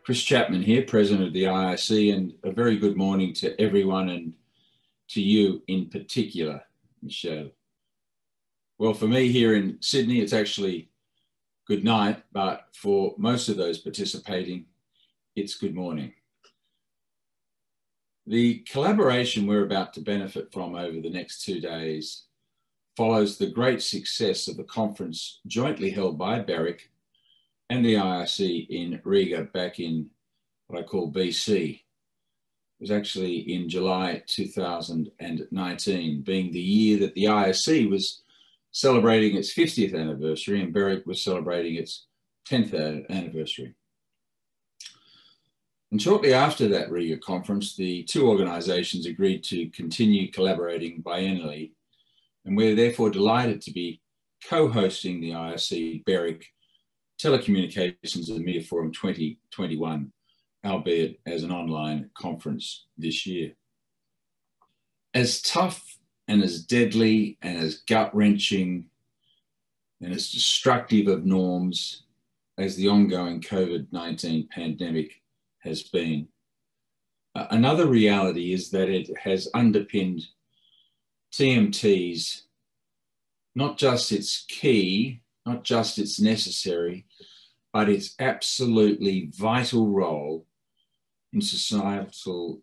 Chris Chapman here, President of the IIC, and a very good morning to everyone and to you in particular, Michel. Well, for me here in Sydney, it's actually good night, but for most of those participating, it's good morning. The collaboration we're about to benefit from over the next 2 days follows the great success of the conference jointly held by BEREC and the IIC in Riga back in what I call BC. It was actually in July 2019, being the year that the IIC was celebrating its 50th anniversary and BEREC was celebrating its 10th anniversary. And shortly after that Riga conference, the two organisations agreed to continue collaborating biennially, and we're therefore delighted to be co-hosting the IIC BEREC Telecommunications and Media Forum 2021, albeit as an online conference this year. As tough and as deadly and as gut-wrenching and as destructive of norms as the ongoing COVID-19 pandemic has been, another reality is that it has underpinned TMT's, not just its key, not just its necessary, but its absolutely vital role in societal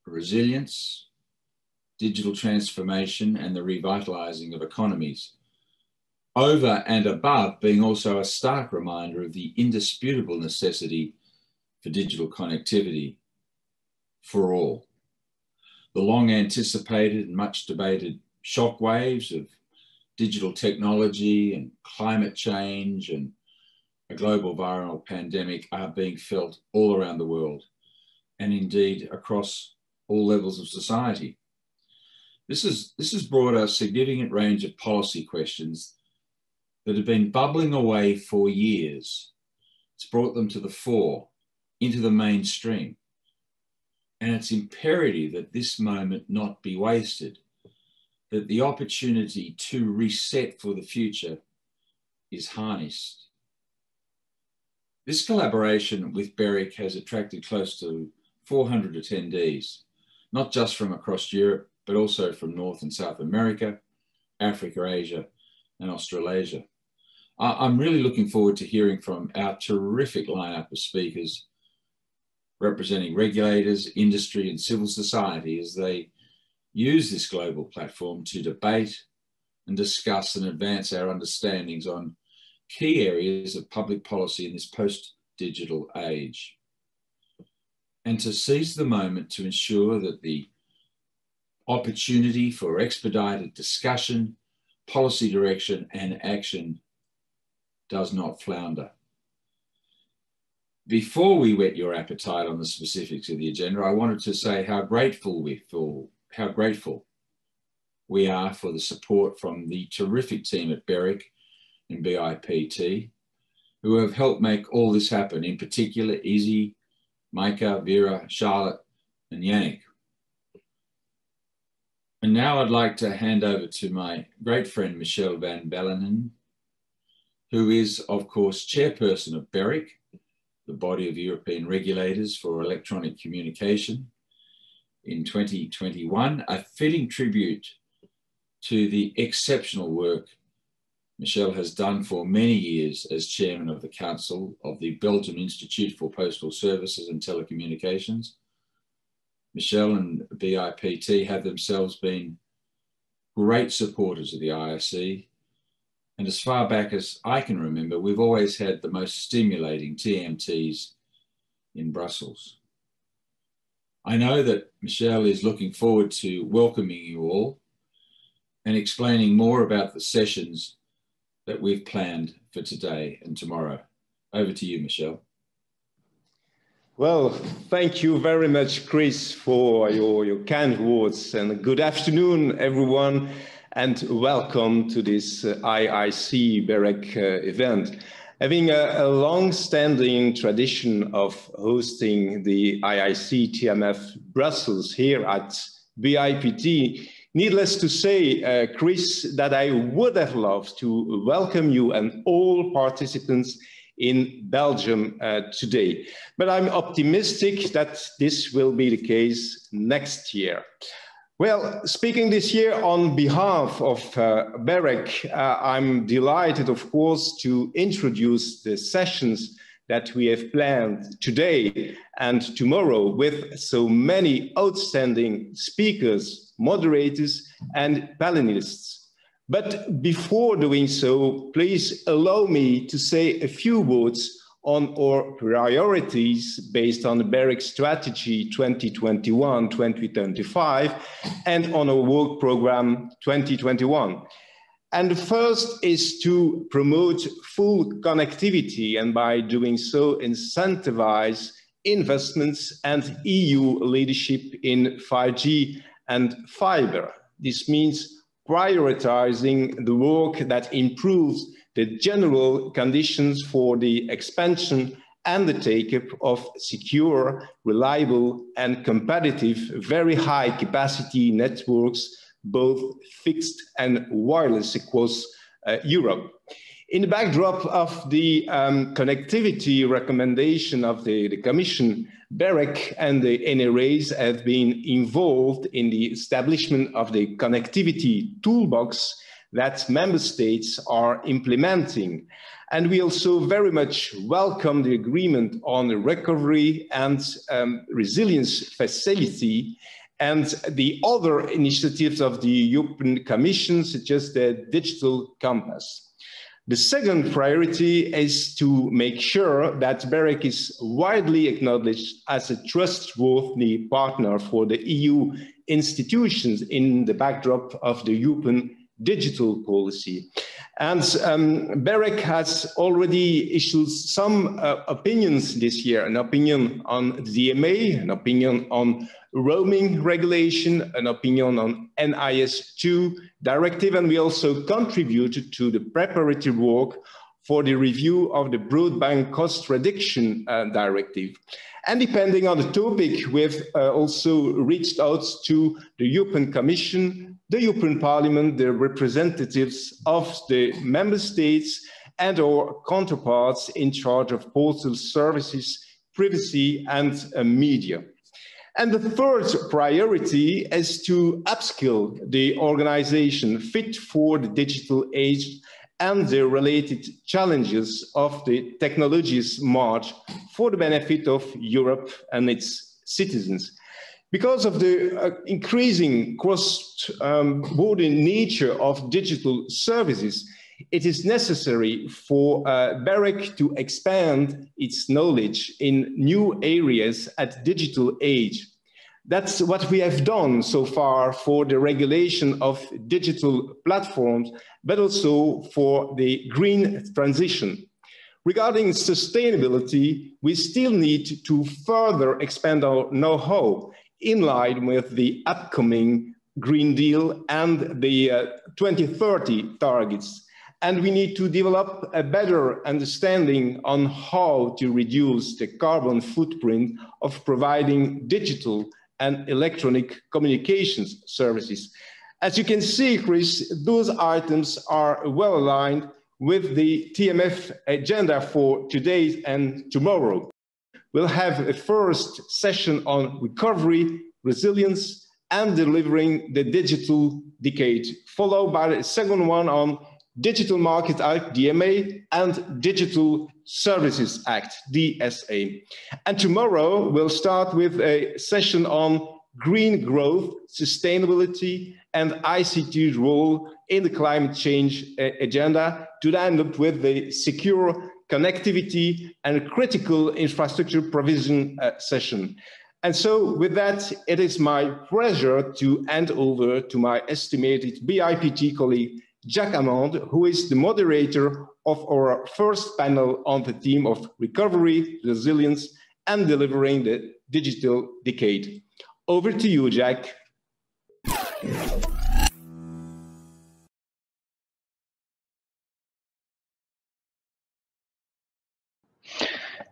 resilience, digital transformation, and the revitalising of economies, over and above being also a stark reminder of the indisputable necessity for digital connectivity for all. The long anticipated and much debated shockwaves of digital technology and climate change and a global viral pandemic are being felt all around the world, and indeed across all levels of society. This has brought a significant range of policy questions that have been bubbling away for years. It's brought them to the fore, into the mainstream. And it's imperative that this moment not be wasted, that the opportunity to reset for the future is harnessed. This collaboration with BEREC has attracted close to 400 attendees, not just from across Europe, but also from North and South America, Africa, Asia, and Australasia. I'm really looking forward to hearing from our terrific lineup of speakers representing regulators, industry, and civil society as they use this global platform to debate and discuss and advance our understandings on key areas of public policy in this post-digital age. And to seize the moment to ensure that the opportunity for expedited discussion, policy direction, and action does not flounder. Before we whet your appetite on the specifics of the agenda, I wanted to say how grateful we are for the support from the terrific team at BEREC and BIPT, who have helped make all this happen, in particular Izzy, Micah, Vera, Charlotte, and Yannick. And now I'd like to hand over to my great friend, Michel Van Bellinghen, who is, of course, chairperson of BEREC, the body of European regulators for electronic communication, in 2021, a fitting tribute to the exceptional work Michel has done for many years as chairman of the Council of the Belgian Institute for Postal Services and Telecommunications. Michel and BIPT have themselves been great supporters of the IIC, and as far back as I can remember, we've always had the most stimulating TMTs in Brussels. I know that Michel is looking forward to welcoming you all and explaining more about the sessions that we've planned for today and tomorrow. Over to you, Michel. Well, thank you very much, Chris, for your kind words, and good afternoon, everyone, and welcome to this IIC BEREC event. Having a long-standing tradition of hosting the IIC TMF Brussels here at BIPT, needless to say, Chris, that I would have loved to welcome you and all participants in Belgium today. But I'm optimistic that this will be the case next year. Well, speaking this year on behalf of BEREC, I'm delighted, of course, to introduce the sessions that we have planned today and tomorrow with so many outstanding speakers, moderators, and panelists. But before doing so, please allow me to say a few words on our priorities based on the BEREC strategy 2021-2025 and on our work program 2021. And the first is to promote full connectivity, and by doing so, incentivize investments and EU leadership in 5G and fiber. This means prioritizing the work that improves the general conditions for the expansion and the take-up of secure, reliable, and competitive, very high capacity networks, both fixed and wireless across Europe. In the backdrop of the connectivity recommendation of the Commission, BEREC and the NRAs have been involved in the establishment of the connectivity toolbox that member states are implementing. And we also very much welcome the agreement on the recovery and resilience facility and the other initiatives of the European Commission, such as the Digital Compass. The second priority is to make sure that BEREC is widely acknowledged as a trustworthy partner for the EU institutions in the backdrop of the European digital policy. And BEREC has already issued some opinions this year, an opinion on DMA, an opinion on roaming regulation, an opinion on NIS2 directive, and we also contributed to the preparatory work for the review of the broadband cost reduction directive. And depending on the topic, we've also reached out to the European Commission, the European Parliament, the representatives of the member states, and our counterparts in charge of postal services, privacy, and media. And the third priority is to upskill the organization fit for the digital age and the related challenges of the technologies march for the benefit of Europe and its citizens. Because of the increasing cross-border nature of digital services, it is necessary for BEREC to expand its knowledge in new areas at digital age. That's what we have done so far for the regulation of digital platforms, but also for the green transition. Regarding sustainability, we still need to further expand our know-how in line with the upcoming Green Deal and the 2030 targets. And we need to develop a better understanding on how to reduce the carbon footprint of providing digital and electronic communications services. As you can see, Chris, those items are well aligned with the TMF agenda for today and tomorrow. We'll have a first session on recovery, resilience, and delivering the digital decade, followed by the second one on Digital Market Act, DMA, and Digital Services Act, DSA. And tomorrow we'll start with a session on green growth, sustainability, and ICT's role in the climate change agenda to end up with the secure connectivity and critical infrastructure provision session. And so with that, it is my pleasure to hand over to my estimated BIPT colleague, Jack Hamande, who is the moderator of our first panel on the theme of recovery, resilience, and delivering the digital decade. Over to you, Jack.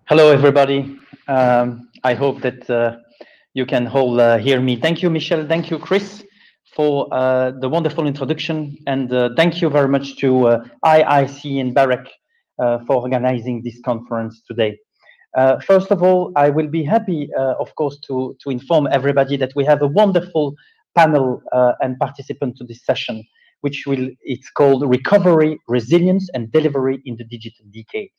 Hello, everybody. I hope that you can all hear me. Thank you, Michel. Thank you, Chris, for the wonderful introduction. And thank you very much to IIC and BEREC for organizing this conference today. First of all, I will be happy, of course, to inform everybody that we have a wonderful panel and participant to this session, which it's called Recovery, Resilience and Delivery in the Digital Decade.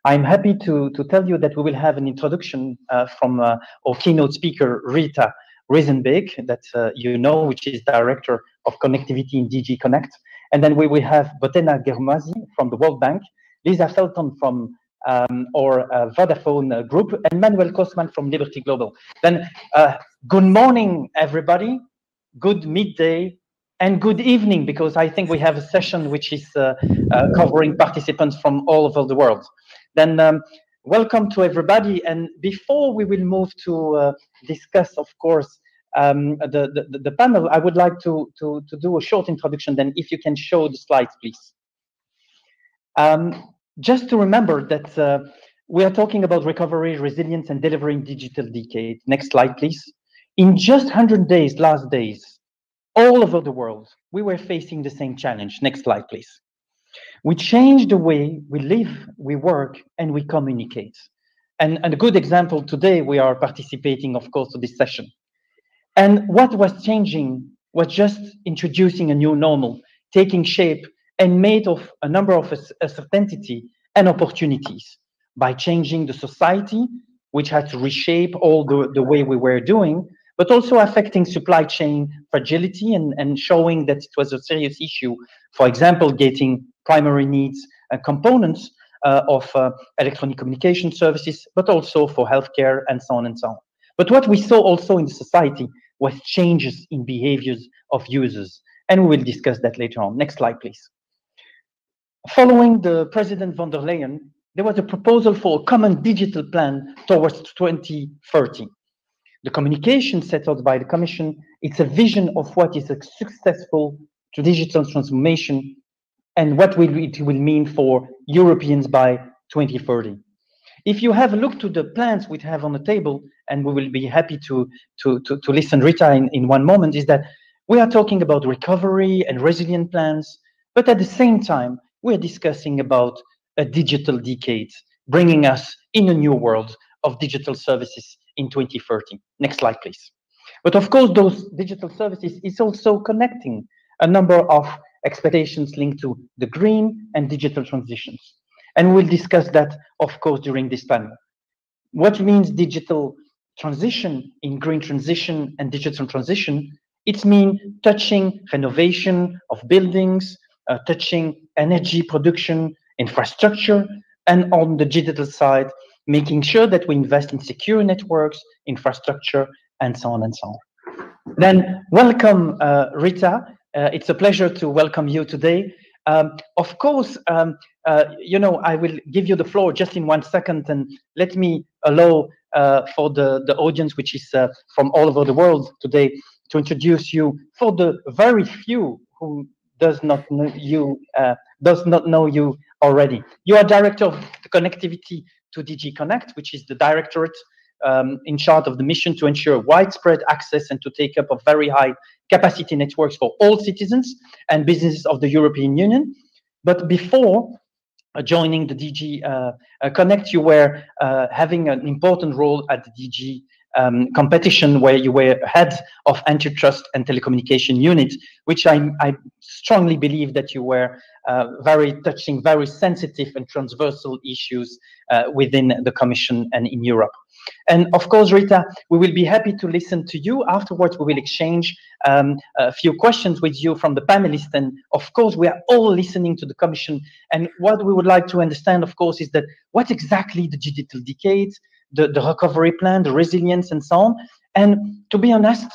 I'm happy to tell you that we will have an introduction from our keynote speaker, Rita Wezenbeek, that you know, which is Director of Connectivity in DG Connect. And then we will have Boutheina Guermazi from the World Bank, Lisa Felton from our Vodafone group, and Manuel Kohnstamm from Liberty Global. Then good morning, everybody, good midday, and good evening, because I think we have a session which is covering participants from all over the world. Then welcome to everybody. And before we will move to discuss, of course, the panel, I would like to do a short introduction. Then if you can show the slides, please. Just to remember that we are talking about recovery, resilience, and delivering digital decade. Next slide, please. In just 100 days, last days, all over the world, we were facing the same challenge. Next slide, please. We changed the way we live, we work, and we communicate. And a good example today, we are participating, of course, to this session. And what was changing was just introducing a new normal, taking shape and made of a number of uncertainty and opportunities by changing the society, which had to reshape all the way we were doing, but also affecting supply chain fragility and showing that it was a serious issue. For example, getting primary needs and components of electronic communication services, but also for healthcare and so on and so on. But what we saw also in the society was changes in behaviors of users. And we will discuss that later on. Next slide, please. Following the President von der Leyen, there was a proposal for a common digital plan towards 2030. The communication set out by the Commission, it's a vision of what is a successful digital transformation and what it will mean for Europeans by 2030. If you have a look to the plans we have on the table, and we will be happy to listen Rita in one moment, is that we are talking about recovery and resilient plans, but at the same time, we're discussing about a digital decade, bringing us in a new world of digital services in 2030. Next slide, please. But of course, those digital services is also connecting a number of expectations linked to the green and digital transitions. And we'll discuss that, of course, during this panel. What means digital transition in green transition and digital transition? It means touching renovation of buildings, touching energy production, infrastructure, and on the digital side, making sure that we invest in secure networks, infrastructure, and so on and so on. Then welcome, Rita. It's a pleasure to welcome you today. Of course, you know, I will give you the floor just in 1 second, and let me allow for the audience, which is from all over the world today, to introduce you for the very few who does not know you already. You are Director of the Connectivity to DG Connect, which is the directorate in charge of the mission to ensure widespread access and to take up of very high capacity networks for all citizens and businesses of the European Union. But before joining the DG Connect, you were having an important role at the DG competition, where you were head of antitrust and telecommunication unit, which I strongly believe that you were very touching, very sensitive and transversal issues within the Commission and in Europe. And of course, Rita, we will be happy to listen to you. Afterwards, we will exchange a few questions with you from the panelists. And of course, we are all listening to the Commission. And what we would like to understand, of course, is that what exactly the digital decade, the recovery plan, the resilience, and so on. And to be honest,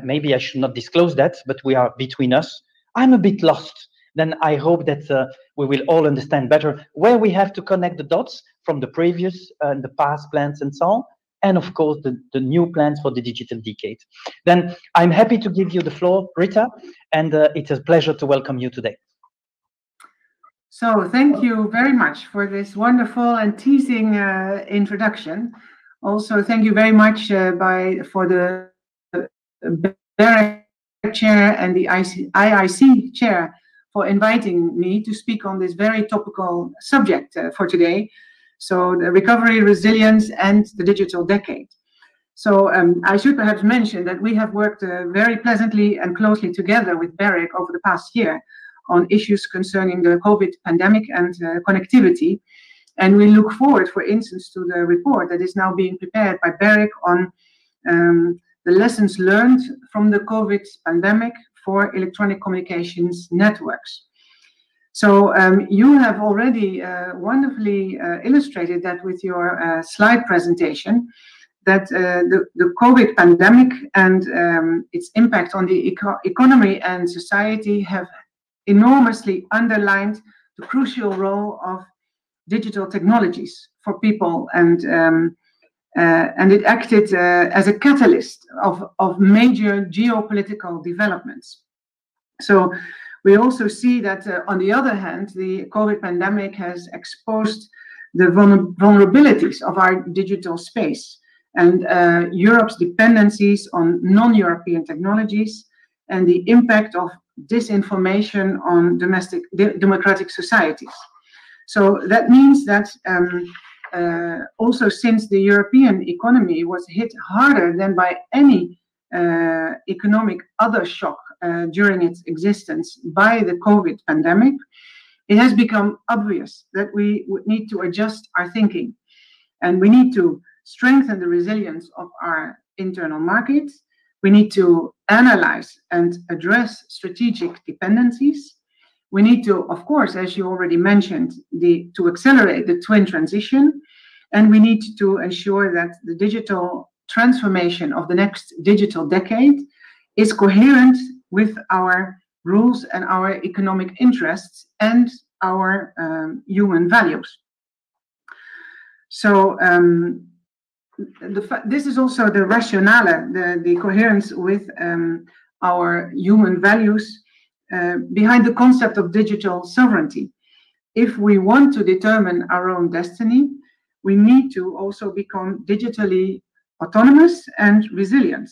maybe I should not disclose that, but we are between us. I'm a bit lost. Then I hope that we will all understand better where we have to connect the dots from the previous and the past plans and so on, and of course the new plans for the digital decade. Then I'm happy to give you the floor, Rita, and it's a pleasure to welcome you today. So thank you very much for this wonderful and teasing introduction. Also, thank you very much for the BEREC chair and the IIC chair for inviting me to speak on this very topical subject for today. So the recovery, resilience, and the digital decade. So I should perhaps mention that we have worked very pleasantly and closely together with BEREC over the past year on issues concerning the COVID pandemic and connectivity. And we look forward, for instance, to the report that is now being prepared by BEREC on the lessons learned from the COVID pandemic for electronic communications networks. So you have already wonderfully illustrated that with your slide presentation, that the COVID pandemic and its impact on the economy and society have enormously underlined the crucial role of digital technologies for people, and it acted as a catalyst of major geopolitical developments. So we also see that, on the other hand, the COVID pandemic has exposed the vulnerabilities of our digital space and Europe's dependencies on non-European technologies and the impact of disinformation on democratic societies. So that means that also, since the European economy was hit harder than by any economic other shock during its existence by the COVID pandemic, it has become obvious that we would need to adjust our thinking, and we need to strengthen the resilience of our internal markets. We need to analyze and address strategic dependencies. We need to, of course, as you already mentioned, to accelerate the twin transition, and we need to ensure that the digital transformation of the next digital decade is coherent with our rules and our economic interests and our human values. So this is also the rationale, the coherence with our human values behind the concept of digital sovereignty. If we want to determine our own destiny, we need to also become digitally autonomous and resilient.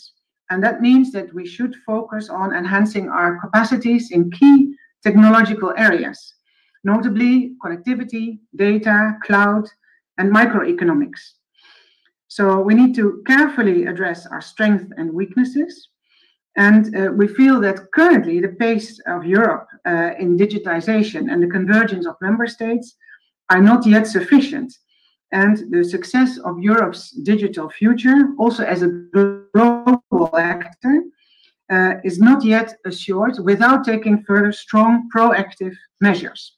And that means that we should focus on enhancing our capacities in key technological areas, notably connectivity, data, cloud, and microeconomics. So we need to carefully address our strengths and weaknesses. And we feel that currently the pace of Europe in digitization and the convergence of member states are not yet sufficient. And the success of Europe's digital future, also as a global actor, is not yet assured without taking further strong proactive measures.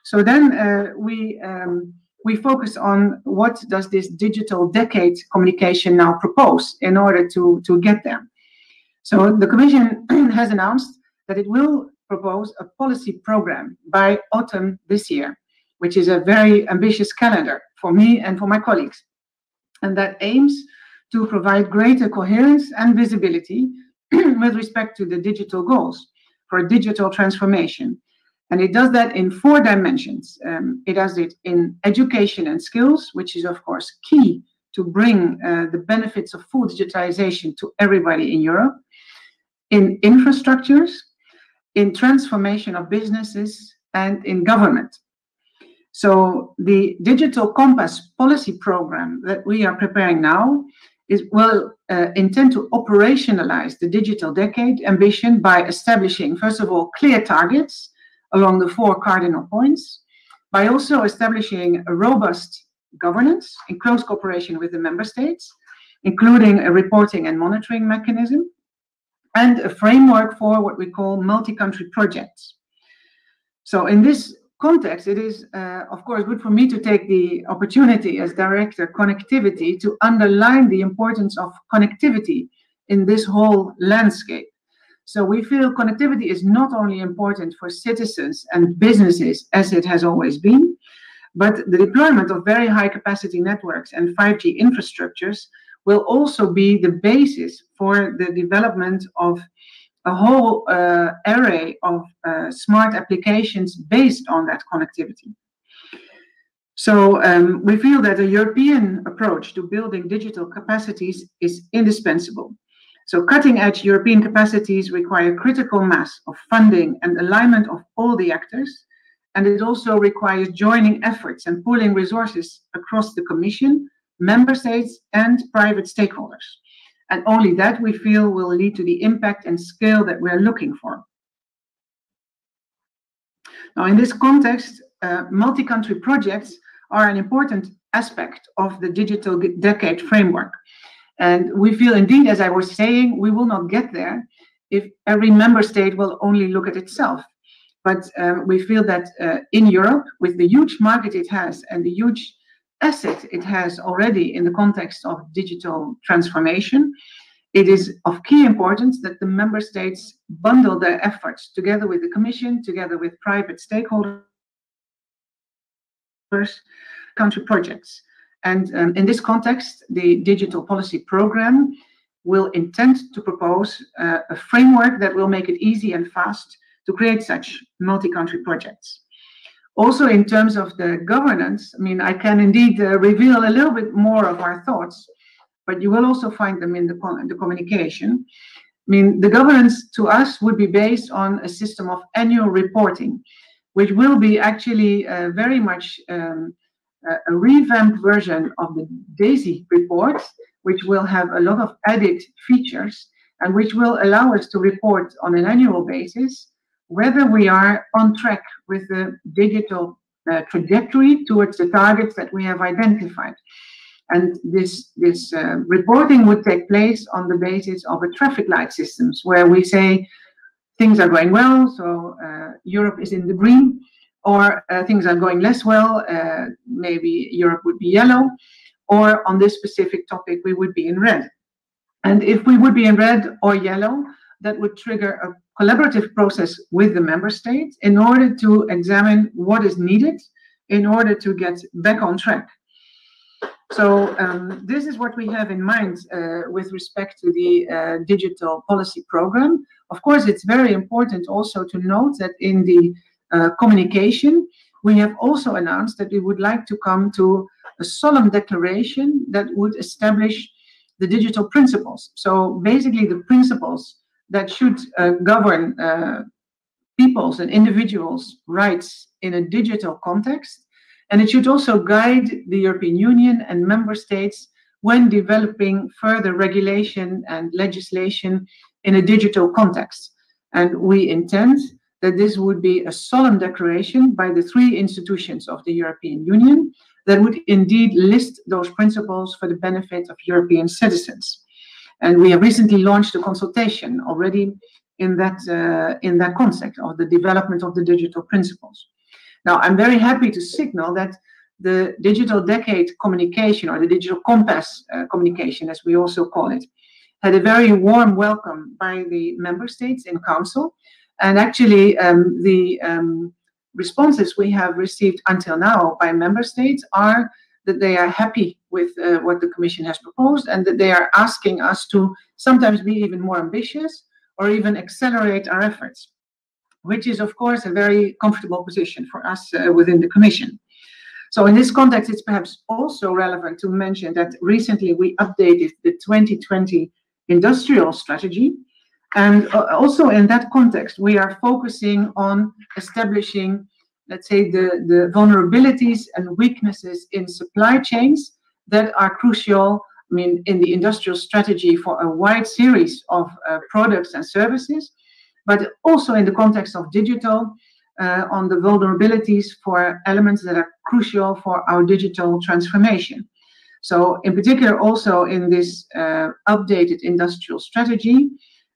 So then we focus on what does this digital decade communication now propose in order to get there. So the Commission has announced that it will propose a policy program by autumn this year, which is a very ambitious calendar for me and for my colleagues. And that aims to provide greater coherence and visibility with respect to the digital goals for a digital transformation. And it does that in 4 dimensions. It does it in education and skills, which is, of course, key to bring the benefits of full digitization to everybody in Europe, in infrastructures, in transformation of businesses, and in government. So the Digital Compass policy program that we are preparing now will intend to operationalize the digital decade ambition by establishing, first of all, clear targets along the 4 cardinal points, by also establishing a robust governance in close cooperation with the member states, including a reporting and monitoring mechanism, and a framework for what we call multi-country projects. So in this context, it is, of course, good for me to take the opportunity as Director Connectivity to underline the importance of connectivity in this whole landscape. So we feel connectivity is not only important for citizens and businesses, as it has always been, but the deployment of very high capacity networks and 5G infrastructures will also be the basis for the development of a whole array of smart applications based on that connectivity. So we feel that a European approach to building digital capacities is indispensable. So cutting-edge European capacities require critical mass of funding and alignment of all the actors, and it also requires joining efforts and pooling resources across the Commission, member states, and private stakeholders. And only that, we feel, will lead to the impact and scale that we're looking for. Now, in this context, multi-country projects are an important aspect of the digital decade framework. And we feel indeed, as I was saying, we will not get there if every member state will only look at itself. But we feel that in Europe, with the huge market it has and the huge asset it has already in the context of digital transformation, it is of key importance that the member states bundle their efforts together with the Commission, together with private stakeholders, country projects. And in this context, the Digital Policy Programme will intend to propose a framework that will make it easy and fast to create such multi-country projects. Also, in terms of the governance, I mean, I can indeed reveal a little bit more of our thoughts, but you will also find them in the communication. I mean, the governance to us would be based on a system of annual reporting, which will be actually very much a revamped version of the DAISY report, which will have a lot of added features and which will allow us to report on an annual basis whether we are on track with the digital trajectory towards the targets that we have identified. And this reporting would take place on the basis of a traffic light systems, where we say things are going well, so Europe is in the green, or things are going less well, maybe Europe would be yellow, or on this specific topic we would be in red. And if we would be in red or yellow, that would trigger a collaborative process with the member states in order to examine what is needed in order to get back on track. So this is what we have in mind with respect to the Digital Policy Programme. Of course, it's very important also to note that in the communication, we have also announced that we would like to come to a solemn declaration that would establish the digital principles. So basically the principles that should govern people's and individuals' rights in a digital context. And it should also guide the European Union and member states when developing further regulation and legislation in a digital context. And we intend that this would be a solemn declaration by the three institutions of the European Union that would indeed list those principles for the benefit of European citizens. And we have recently launched a consultation already in that concept of the development of the digital principles. Now, I'm very happy to signal that the Digital Decade communication, or the Digital Compass communication, as we also call it, had a very warm welcome by the member states in Council. And actually, the responses we have received until now by member states are that they are happy with what the Commission has proposed, and that they are asking us to sometimes be even more ambitious or even accelerate our efforts, which is, of course, a very comfortable position for us within the Commission. So in this context, it's perhaps also relevant to mention that recently we updated the 2020 industrial strategy. And also in that context, we are focusing on establishing, let's say, the vulnerabilities and weaknesses in supply chains that are crucial, I mean, in the industrial strategy for a wide series of products and services, but also in the context of digital, on the vulnerabilities for elements that are crucial for our digital transformation. So in particular, also in this updated industrial strategy,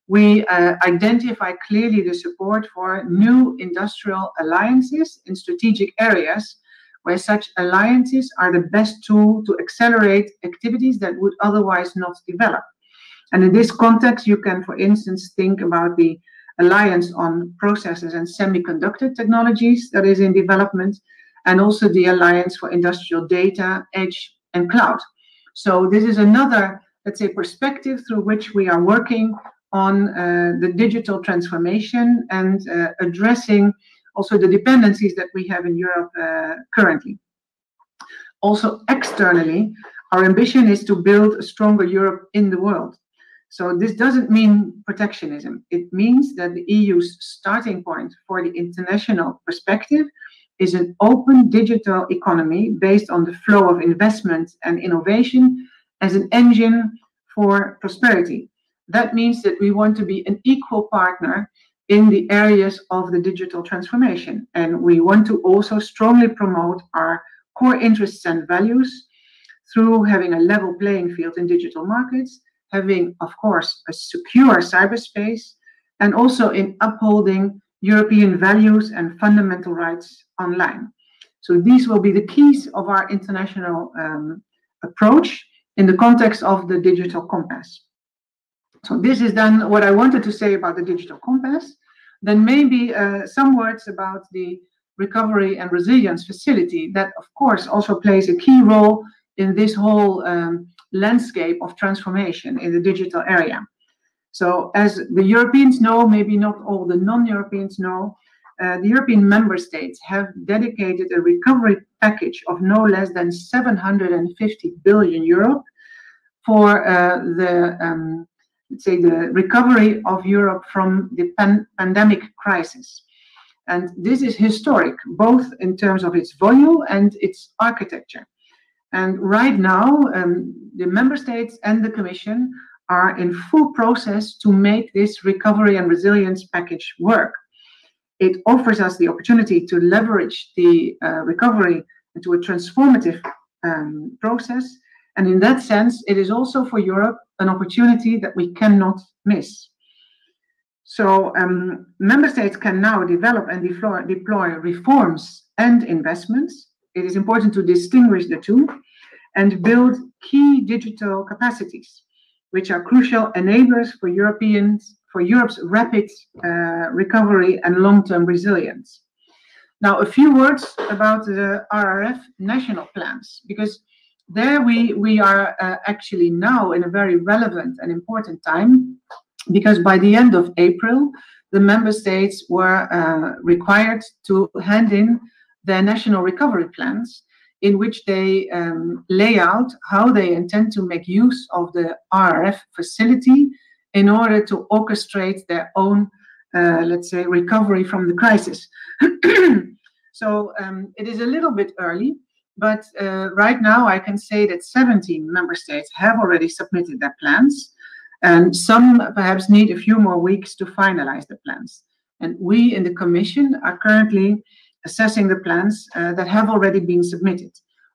we identify clearly the support for new industrial alliances in strategic areas where such alliances are the best tool to accelerate activities that would otherwise not develop. And in this context, you can, for instance, think about the Alliance on Processes and Semiconductor Technologies that is in development, and also the Alliance for Industrial Data, Edge, and Cloud. So this is another, let's say, perspective through which we are working on the digital transformation and addressing also the dependencies that we have in Europe currently. Also externally, our ambition is to build a stronger Europe in the world. So this doesn't mean protectionism. It means that the EU's starting point for the international perspective is an open digital economy based on the flow of investment and innovation as an engine for prosperity. That means that we want to be an equal partner in the areas of the digital transformation. And we want to also strongly promote our core interests and values through having a level playing field in digital markets, having, of course, a secure cyberspace, and also in upholding European values and fundamental rights online. So these will be the keys of our international approach in the context of the digital compass. So this is then what I wanted to say about the digital compass. Then maybe some words about the recovery and resilience facility that, of course, also plays a key role in this whole landscape of transformation in the digital area. So as the Europeans know, maybe not all the non-Europeans know, the European member states have dedicated a recovery package of no less than 750 billion euro for let's say the recovery of Europe from the pandemic crisis. And this is historic, both in terms of its volume and its architecture. And right now, the member states and the Commission are in full process to make this recovery and resilience package work. It offers us the opportunity to leverage the recovery into a transformative process. And in that sense, it is also for Europe an opportunity that we cannot miss. So member states can now develop and deploy reforms and investments. It is important to distinguish the two and build key digital capacities, which are crucial enablers for Europe's rapid recovery and long-term resilience. Now, a few words about the RRF national plans, because there we are actually now in a very relevant and important time, because by the end of April, the member states were required to hand in their national recovery plans, in which they lay out how they intend to make use of the RRF facility in order to orchestrate their own, let's say, recovery from the crisis. So it is a little bit early, but right now I can say that 17 member states have already submitted their plans, and some perhaps need a few more weeks to finalize the plans. And we in the Commission are currently assessing the plans that have already been submitted.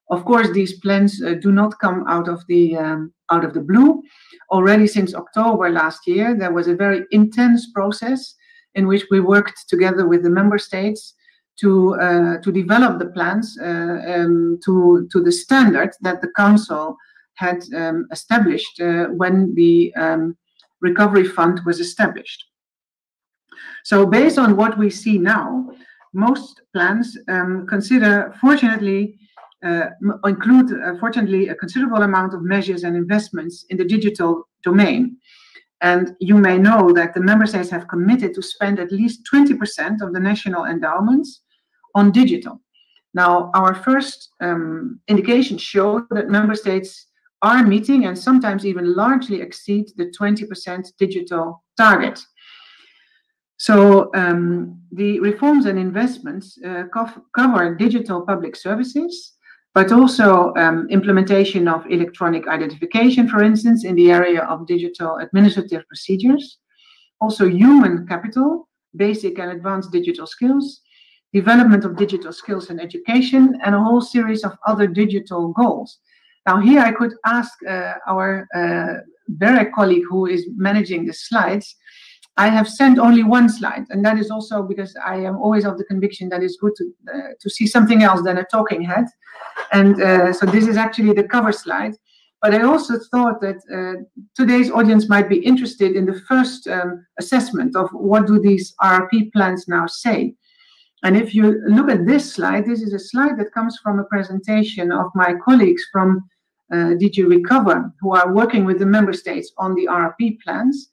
Of course, these plans do not come out of the blue. Already since October last year, there was a very intense process in which we worked together with the member states to develop the plans to the standard that the Council had established when the Recovery Fund was established. So based on what we see now, most plans include, fortunately, a considerable amount of measures and investments in the digital domain. And you may know that the member states have committed to spend at least 20% of the national endowments on digital. Now, our first indications show that member states are meeting and sometimes even largely exceed the 20% digital target. So the reforms and investments cover digital public services, but also implementation of electronic identification, for instance, in the area of digital administrative procedures, also human capital, basic and advanced digital skills, development of digital skills in education, and a whole series of other digital goals. Now here I could ask our BEREC colleague who is managing the slides. I have sent only one slide, and that is also because I am always of the conviction that it's good to see something else than a talking head. And so this is actually the cover slide. But I also thought that today's audience might be interested in the first assessment of what do these RRP plans now say. And if you look at this slide, this is a slide that comes from a presentation of my colleagues from DG Recover, who are working with the member states on the RRP plans.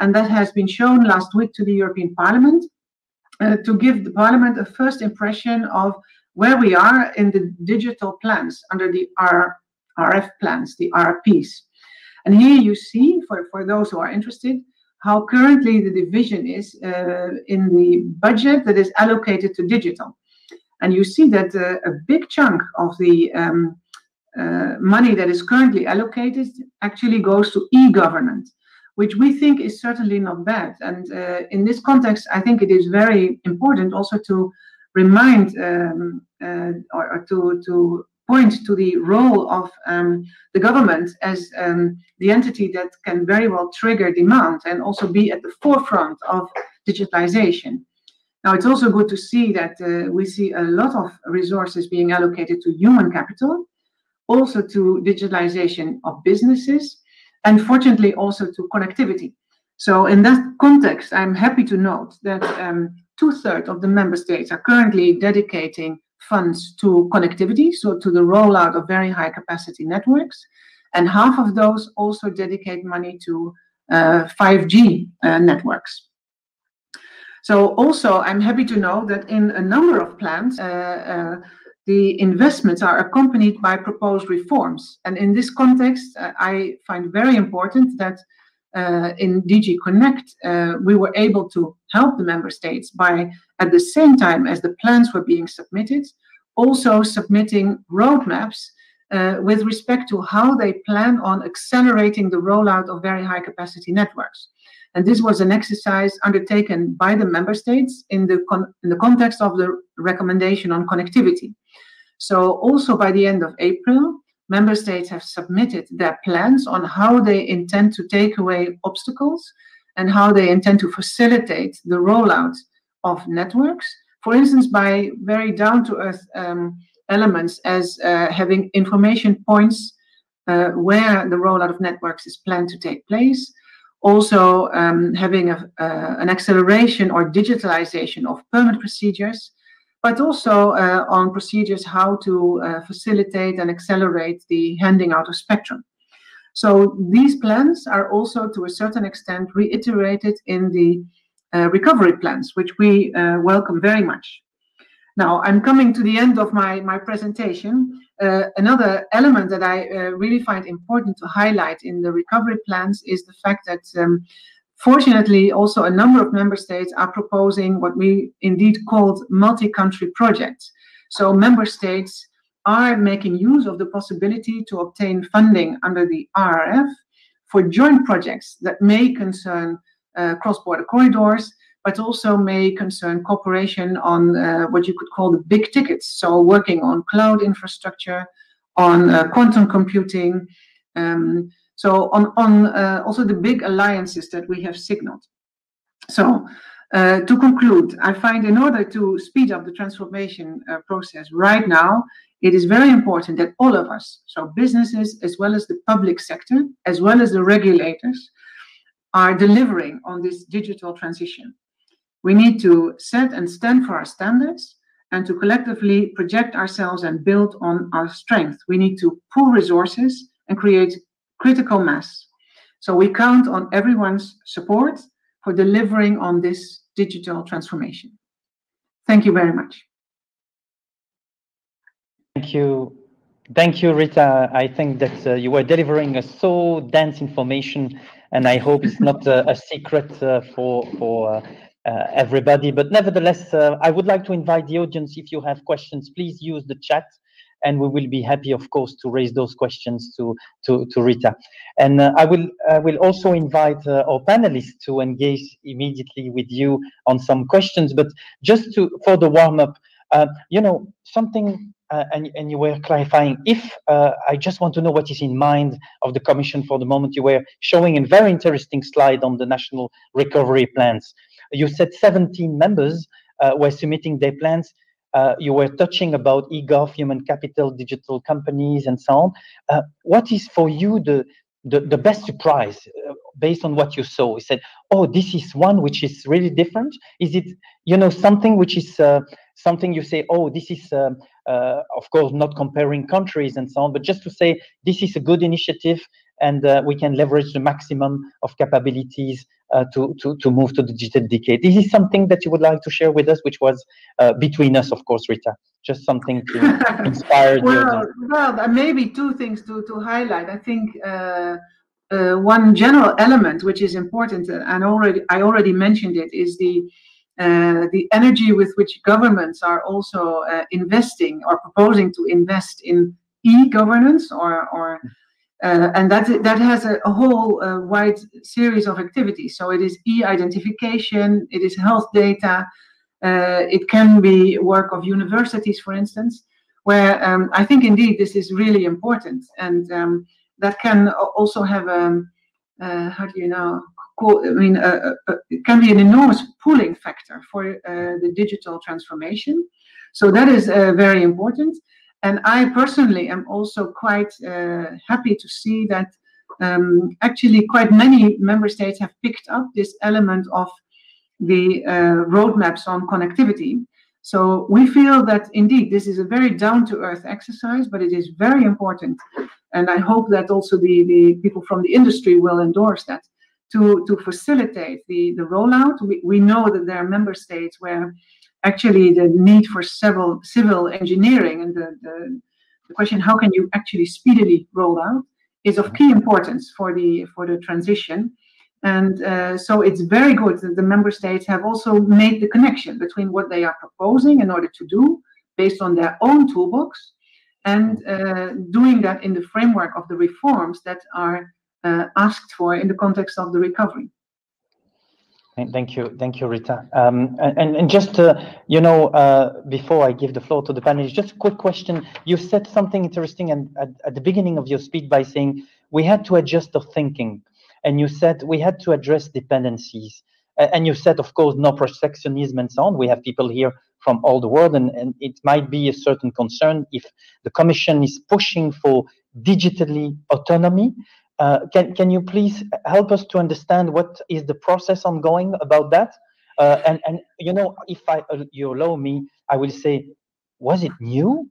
And that has been shown last week to the European Parliament to give the Parliament a first impression of where we are in the digital plans under the RRF plans, the RRPs. And here you see, for those who are interested, how currently the division is in the budget that is allocated to digital. And you see that a big chunk of the money that is currently allocated actually goes to e-government, which we think is certainly not bad. And in this context, I think it is very important also to remind or to point to the role of the government as the entity that can very well trigger demand and also be at the forefront of digitalization. Now, it's also good to see that we see a lot of resources being allocated to human capital, also to digitalization of businesses, and fortunately also to connectivity. So in that context, I'm happy to note that 2/3 of the member states are currently dedicating funds to connectivity, so to the rollout of very high capacity networks, and half of those also dedicate money to 5G networks. So also, I'm happy to know that in a number of plans, the investments are accompanied by proposed reforms. And in this context, I find very important that in DG Connect, we were able to help the member states by, at the same time as the plans were being submitted, also submitting roadmaps with respect to how they plan on accelerating the rollout of very high capacity networks. And this was an exercise undertaken by the member states in the context of the recommendation on connectivity. So also by the end of April, member states have submitted their plans on how they intend to take away obstacles and how they intend to facilitate the rollout of networks, for instance, by very down-to-earth elements as having information points where the rollout of networks is planned to take place, also having an acceleration or digitalization of permit procedures, but also on procedures how to facilitate and accelerate the handing out of spectrum. So these plans are also to a certain extent reiterated in the recovery plans, which we welcome very much. Now, I'm coming to the end of my presentation. Another element that I really find important to highlight in the recovery plans is the fact that fortunately, also a number of member states are proposing what we indeed called multi-country projects. So member states are making use of the possibility to obtain funding under the RRF for joint projects that may concern cross-border corridors, but also may concern cooperation on what you could call the big tickets. So working on cloud infrastructure, on quantum computing, so on also the big alliances that we have signaled. So to conclude, I find in order to speed up the transformation process right now, it is very important that all of us, so businesses as well as the public sector, as well as the regulators, are delivering on this digital transition. We need to set and stand for our standards and to collectively project ourselves and build on our strength. We need to pool resources and create critical mass. So we count on everyone's support for delivering on this digital transformation. Thank you very much. Thank you. Thank you, Rita. I think that you were delivering so dense information, and I hope it's not a secret for everybody. But nevertheless, I would like to invite the audience, if you have questions, please use the chat, and we will be happy, of course, to raise those questions to Rita. And I will also invite our panelists to engage immediately with you on some questions. But just for the warm-up, you know, something, and you were clarifying, if I just want to know what is in mind of the Commission for the moment. You were showing a very interesting slide on the national recovery plans. You said 17 members were submitting their plans. You were touching about e-gov, human capital, digital companies, and so on. What is for you the best surprise based on what you saw? You said, oh, this is one which is really different. Is it, you know, something which is something you say, oh, this is, of course, not comparing countries and so on, but just to say this is a good initiative and we can leverage the maximum of capabilities to move to the digital decade. This is something that you would like to share with us, which was between us, of course, Rita. Just something to inspire the audience. Well, maybe two things to highlight. I think one general element which is important, and I already mentioned it, is the energy with which governments are also investing or proposing to invest in e-governance, and that has a whole wide series of activities. So it is e-identification, it is health data, it can be work of universities, for instance, where I think indeed this is really important, and that can also have how do you know? It can be an enormous pulling factor for the digital transformation. So that is very important. And I personally am also quite happy to see that actually quite many member states have picked up this element of the roadmaps on connectivity. So we feel that indeed this is a very down-to-earth exercise, but it is very important. And I hope that also the people from the industry will endorse that to facilitate the rollout. We know that there are member states where actually the need for civil engineering and the question, how can you actually speedily roll out, is of key importance for the transition. And so it's very good that the member states have also made the connection between what they are proposing in order to do based on their own toolbox, and doing that in the framework of the reforms that are asked for in the context of the recovery. Thank you, Rita. And just before I give the floor to the panelists, just a quick question. You said something interesting and at the beginning of your speech by saying we had to adjust our thinking, and you said we had to address dependencies, and you said, of course, no protectionism and so on. We have people here from all the world, and it might be a certain concern if the Commission is pushing for digitally autonomy. Can you please help us to understand what is the process ongoing about that? And if you allow me, I will say, was it new?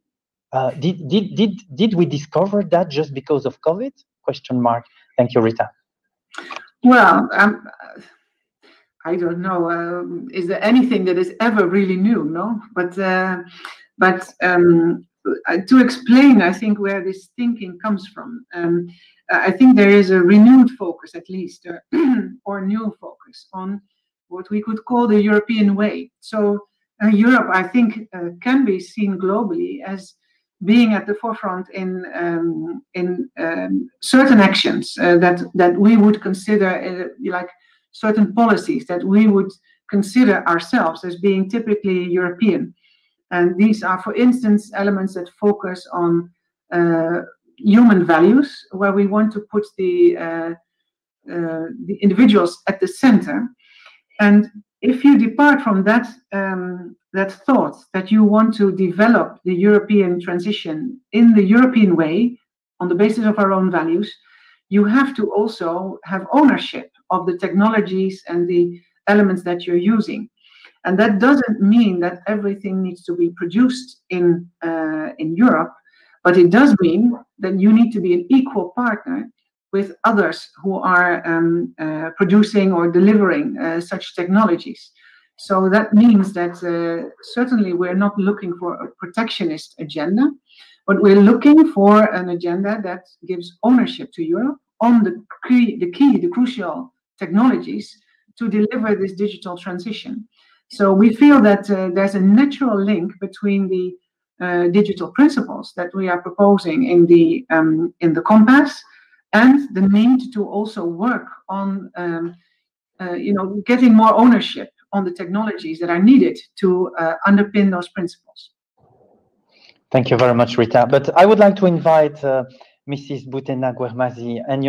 Did we discover that just because of COVID? Question mark. Thank you, Rita. Well, I don't know. Is there anything that is ever really new? No, but to explain, I think, where this thinking comes from. I think there is a renewed focus, at least, or new focus on what we could call the European way. So Europe, I think, can be seen globally as being at the forefront in certain actions that we would consider like certain policies that we would consider ourselves as being typically European. And these are, for instance, elements that focus on human values, where we want to put the individuals at the center. And if you depart from that thought that you want to develop the European transition in the European way, on the basis of our own values, you have to also have ownership of the technologies and the elements that you're using. And that doesn't mean that everything needs to be produced in Europe, but it does mean that you need to be an equal partner with others who are producing or delivering such technologies. So that means that certainly we're not looking for a protectionist agenda, but we're looking for an agenda that gives ownership to Europe on the crucial technologies to deliver this digital transition. So we feel that there's a natural link between the digital principles that we are proposing in the Compass and the need to also work on getting more ownership on the technologies that are needed to underpin those principles. Thank you very much, Rita. But I would like to invite Mrs. Boutheina Guermazi. And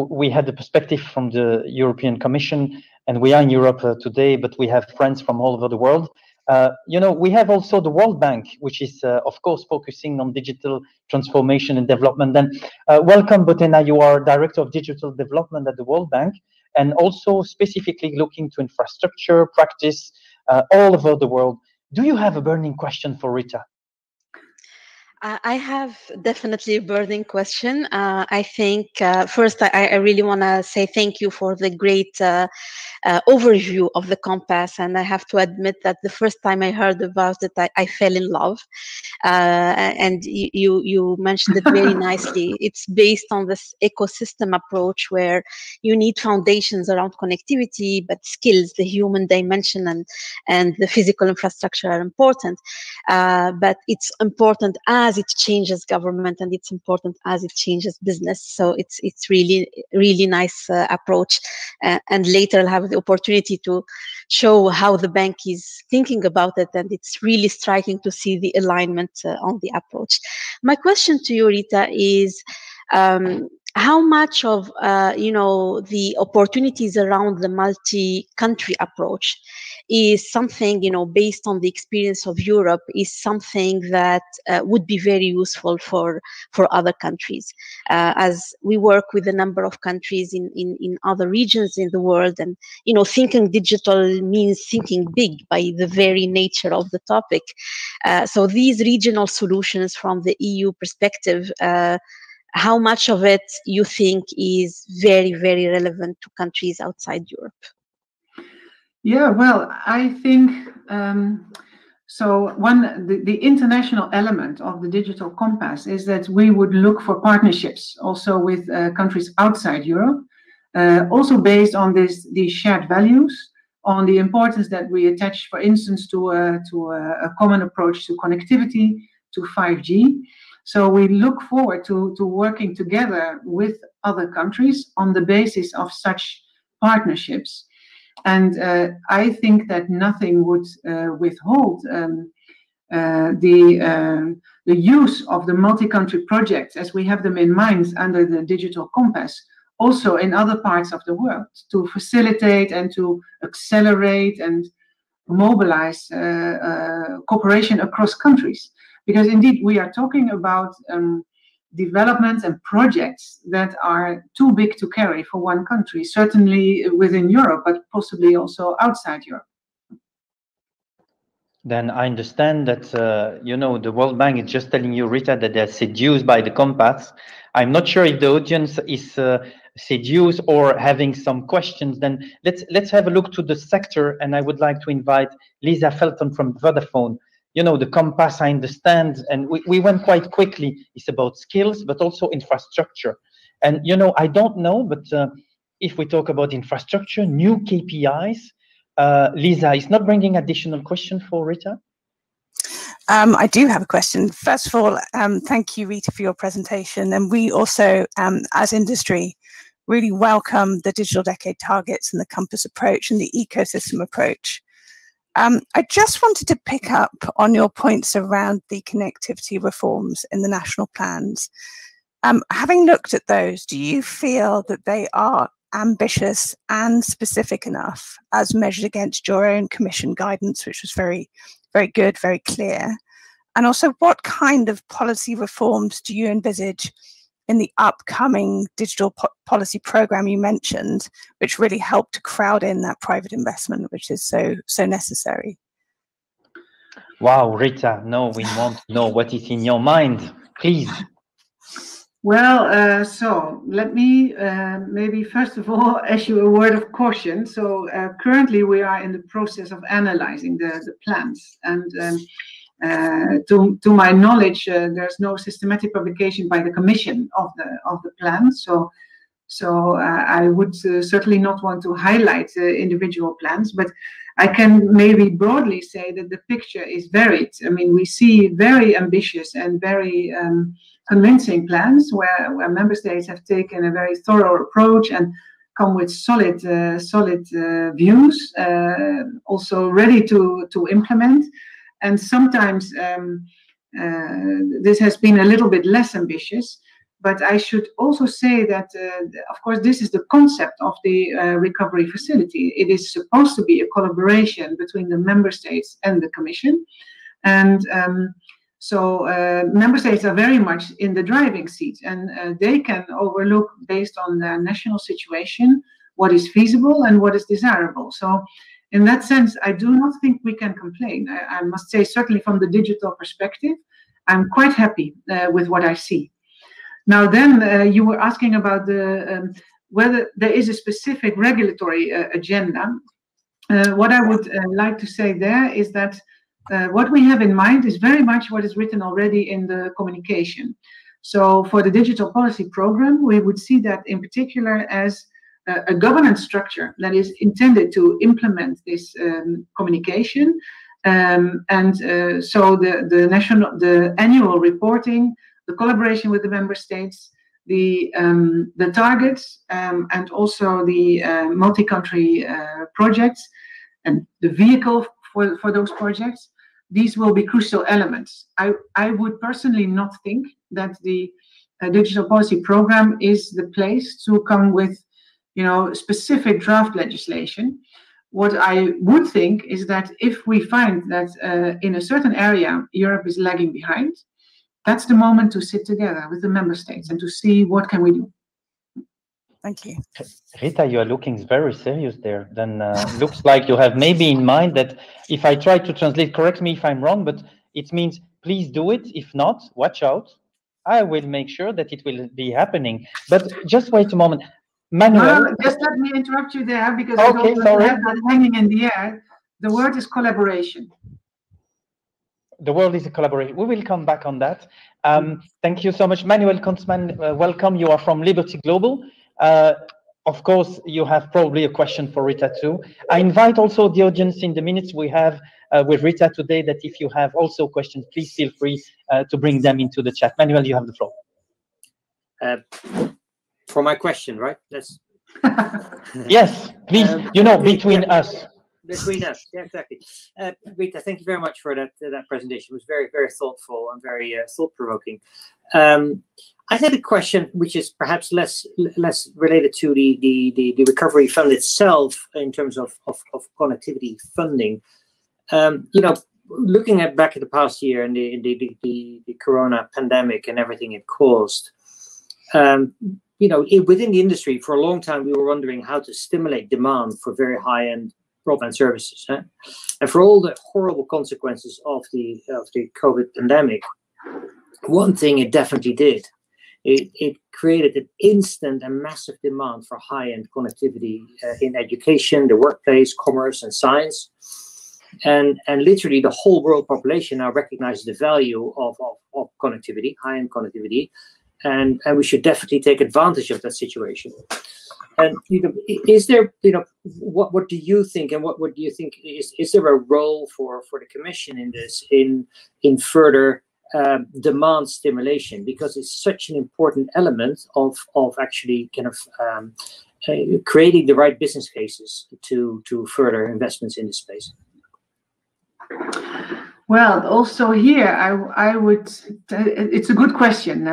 we had the perspective from the European Commission, and we are in Europe today, but we have friends from all over the world. We have also the World Bank, which is, of course, focusing on digital transformation and development. And welcome, Boutheina. You are Director of Digital Development at the World Bank, and also specifically looking to infrastructure practice all over the world. Do you have a burning question for Rita? I have definitely a burning question. I think first I really want to say thank you for the great overview of the compass, and I have to admit that the first time I heard about it, I fell in love. And you mentioned it very nicely. It's based on this ecosystem approach where you need foundations around connectivity, but skills, the human dimension and the physical infrastructure are important. But it's important as it changes government, and it's important as it changes business. So it's really nice approach. And later I'll have the opportunity to show how the bank is thinking about it, and it's really striking to see the alignment on the approach. My question to you, Rita, is how much of the opportunities around the multi-country approach is something, based on the experience of Europe, is something that would be very useful for other countries, as we work with a number of countries in other regions in the world, and thinking digital means thinking big by the very nature of the topic. So these regional solutions from the EU perspective, how much of it you think is very, very relevant to countries outside Europe? Yeah, well, I think so. The international element of the digital compass is that we would look for partnerships also with countries outside Europe, also based on these shared values, on the importance that we attach, for instance, to a common approach to connectivity, to 5G. So we look forward to working together with other countries on the basis of such partnerships. And I think that nothing would withhold the use of the multi-country projects as we have them in mind under the digital compass, also in other parts of the world, to facilitate and to accelerate and mobilize cooperation across countries. Because indeed, we are talking about developments and projects that are too big to carry for one country, certainly within Europe, but possibly also outside Europe. Then I understand that, the World Bank is just telling you, Rita, that they're seduced by the compass. I'm not sure if the audience is seduced or having some questions. Then let's have a look to the sector, and I would like to invite Lisa Felton from Vodafone. The compass, I understand, and we went quite quickly. It's about skills, but also infrastructure. And, I don't know, but if we talk about infrastructure, new KPIs, Lisa, is not bringing additional question for Rita? I do have a question. First of all, thank you, Rita, for your presentation. And we also, as industry, really welcome the digital decade targets and the compass approach and the ecosystem approach. I just wanted to pick up on your points around the connectivity reforms in the national plans. Having looked at those, do you feel that they are ambitious and specific enough as measured against your own Commission guidance, which was very, very good, very clear? And also, what kind of policy reforms do you envisage in the upcoming digital policy program you mentioned, which really helped to crowd in that private investment, which is so necessary? Wow, Rita, no, we want to know what is in your mind, please. Well, so let me maybe first of all issue a word of caution. So currently we are in the process of analyzing the plans, and to my knowledge, there's no systematic publication by the Commission of the plan. So I would certainly not want to highlight individual plans, but I can maybe broadly say that the picture is varied. I mean, we see very ambitious and very convincing plans where member states have taken a very thorough approach and come with solid views, also ready to implement. And sometimes this has been a little bit less ambitious. But I should also say that, of course, this is the concept of the recovery facility. It is supposed to be a collaboration between the member states and the Commission. And so member states are very much in the driving seat, and they can overlook, based on their national situation, what is feasible and what is desirable. So in that sense, I do not think we can complain. I must say, certainly from the digital perspective, I'm quite happy with what I see. Now then, you were asking about the whether there is a specific regulatory agenda. What I would like to say there is that what we have in mind is very much what is written already in the communication. So for the digital policy program, we would see that in particular as a governance structure that is intended to implement this communication. So the annual reporting, the collaboration with the member states, the targets, and also the multi-country projects and the vehicle for those projects, these will be crucial elements. I would personally not think that the digital policy program is the place to come with, specific draft legislation. What I would think is that if we find that in a certain area Europe is lagging behind, that's the moment to sit together with the member states and to see what can we do. Thank you. Rita, you are looking very serious there. Then looks like you have maybe in mind that if I try to translate, correct me if I'm wrong, but it means please do it. If not, watch out. I will make sure that it will be happening. But just wait a moment. Manuel. No, just let me interrupt you there because okay, I don't sorry. have that hanging in the air. The word is collaboration. The world is a collaboration. We will come back on that. Thank you so much. Manuel Kohnstamm, welcome. You are from Liberty Global. Of course, you have probably a question for Rita too. I invite also the audience in the minutes we have with Rita today that if you have also questions, please feel free to bring them into the chat. Manuel, you have the floor. For my question, right? That's yes, please. Between us. Between us, yeah, exactly. Rita, thank you very much for that presentation. It was very, very thoughtful and very thought-provoking. I had a question which is perhaps less related to the recovery fund itself in terms of connectivity funding. Looking back at the past year and the corona pandemic and everything it caused, within the industry for a long time we were wondering how to stimulate demand for very high-end broadband services, and for all the horrible consequences of the COVID pandemic, one thing it definitely did, it created an instant and massive demand for high-end connectivity in education, the workplace, commerce, and science, and literally the whole world population now recognizes the value of connectivity, high-end connectivity, and we should definitely take advantage of that situation. And is there, what do you think, and what do you think is there a role for the Commission in this, in further demand stimulation, because it's such an important element of actually kind of creating the right business cases to further investments in this space? Well, also here, I would. It's a good question.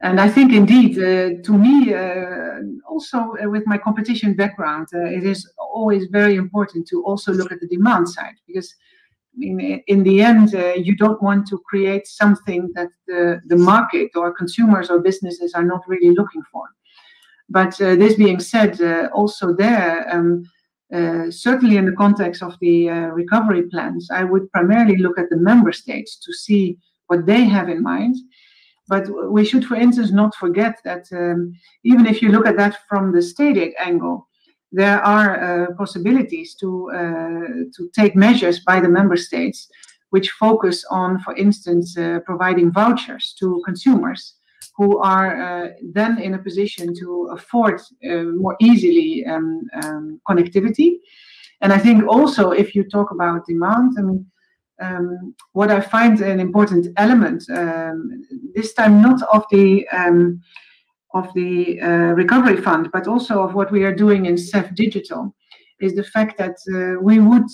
And I think indeed, to me, also with my competition background, it is always very important to also look at the demand side, because in the end, you don't want to create something that the market or consumers or businesses are not really looking for. But this being said, also there, certainly in the context of the recovery plans, I would primarily look at the member states to see what they have in mind. But we should, for instance, not forget that even if you look at that from the state aid angle, there are possibilities to take measures by the member states which focus on, for instance, providing vouchers to consumers who are then in a position to afford more easily connectivity. And I think also, if you talk about demand, what I find an important element, this time not of the recovery fund, but also of what we are doing in CEF Digital, is the fact that we would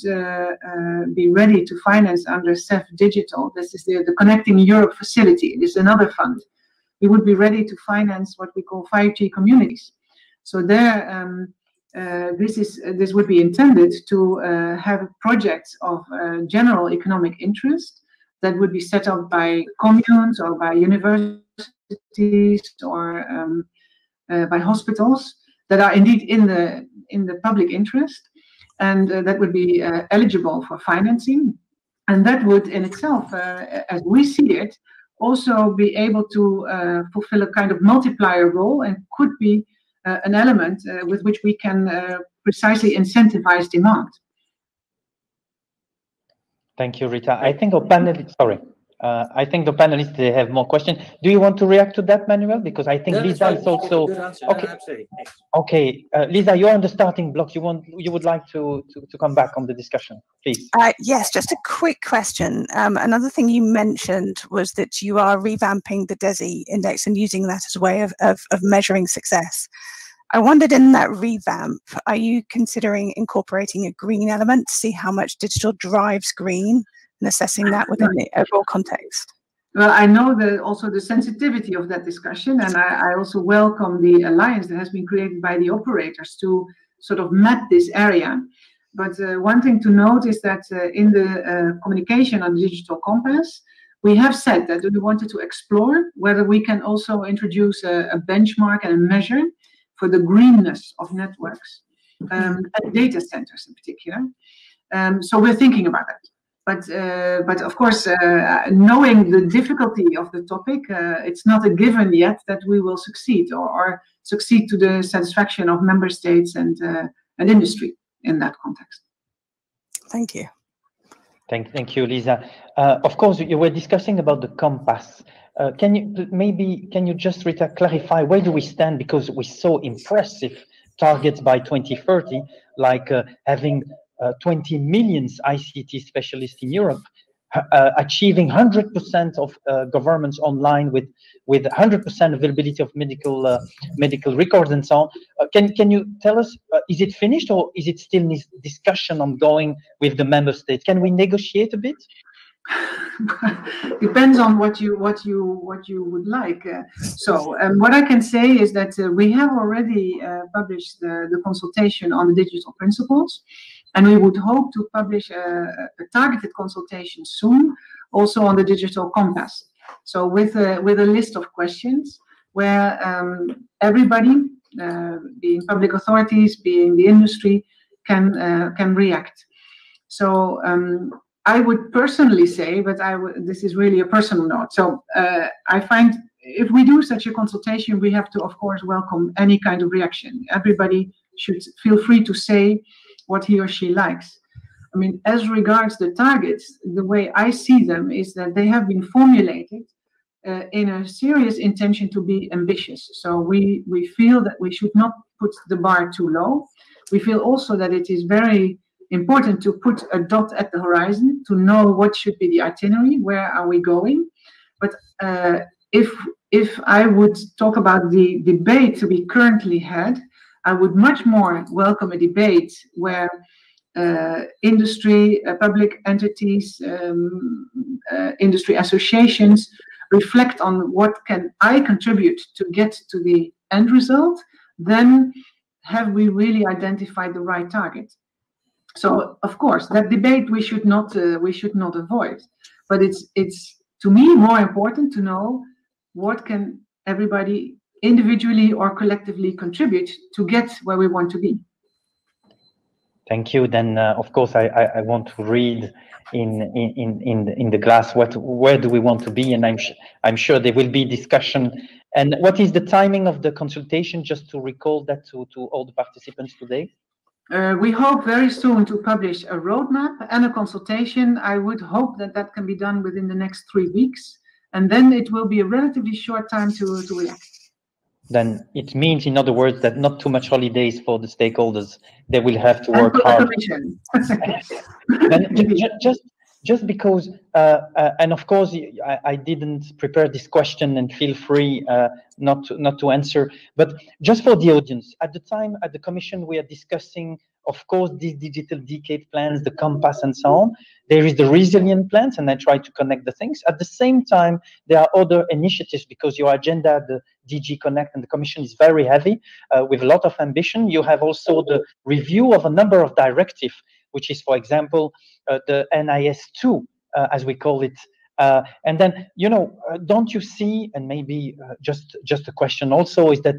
be ready to finance under CEF Digital. This is the Connecting Europe facility. This is another fund. We would be ready to finance what we call 5G communities. So there, this would be intended to have projects of general economic interest that would be set up by communes or by universities or by hospitals that are indeed in the public interest, and that would be eligible for financing. And that would in itself, as we see it, also be able to fulfill a kind of multiplier role and could be an element with which we can precisely incentivize demand. Thank you, Rita. I think our panelists, I think the panelists, they have more questions. Do you want to react to that, Manuel? Because I think Lisa is also okay. Okay, Lisa, you're on the starting block. You would like to come back on the discussion, please? Yes, just a quick question. Another thing you mentioned was that you are revamping the DESI index and using that as a way of measuring success. I wondered, in that revamp, are you considering incorporating a green element to see how much digital drives green and assessing that within the overall context? Well, I know also the sensitivity of that discussion, and I also welcome the alliance that has been created by the operators to sort of map this area. But one thing to note is that in the communication on the digital compass, we have said that we wanted to explore whether we can also introduce a benchmark and a measure for the greenness of networks and data centers in particular. So we're thinking about that. But of course, knowing the difficulty of the topic, it's not a given yet that we will succeed or succeed to the satisfaction of member states and industry in that context. Thank you. Thank you, Lisa. Of course, you were discussing about the compass. Can you just, Rita, clarify where do we stand, because we saw impressive targets by 2030, like having 20 million ICT specialists in Europe, achieving 100% of governments online with 100% availability of medical records and so on. Can you tell us, is it finished or is it still discussion ongoing with the member states? Can we negotiate a bit? Depends on what you would like. So what I can say is that we have already published the consultation on the digital principles, and we would hope to publish a targeted consultation soon, also on the digital compass. So with a list of questions where everybody, being public authorities, being the industry, can react. So I would personally say, but this is really a personal note. So I find if we do such a consultation, we have to, of course, welcome any kind of reaction. Everybody should feel free to say what he or she likes. I mean, as regards the targets, the way I see them is that they have been formulated in a serious intention to be ambitious. So we feel that we should not put the bar too low. We feel also that it is very important to put a dot at the horizon to know what should be the itinerary, where are we going. But if I would talk about the debate we currently had, I would much more welcome a debate where industry, public entities, industry associations reflect on what can I contribute to get to the end result. Then have we really identified the right target? So of course that debate we should not avoid, but it's to me more important to know what can everybody individually or collectively contribute to get where we want to be. Thank you. Then of course I want to read in the glass where do we want to be, and I'm sure there will be discussion. And what is the timing of the consultation, just to recall that to all the participants today? We hope very soon to publish a roadmap and a consultation. I would hope that that can be done within the next 3 weeks, and then it will be a relatively short time to react. Then it means, in other words, that not too much holidays for the stakeholders. They will have to work hard. Just because, and of course, I didn't prepare this question, and feel free not to answer. But just for the audience, at the time at the Commission, we are discussing, of course, these digital decade plans, the compass, and so on. There is the resilient plans, and I try to connect the things. At the same time, there are other initiatives, because your agenda, the DG Connect and the Commission, is very heavy with a lot of ambition. You have also the review of a number of directives, which is, for example, the NIS2, as we call it. And then, don't you see, and maybe just a question also, is that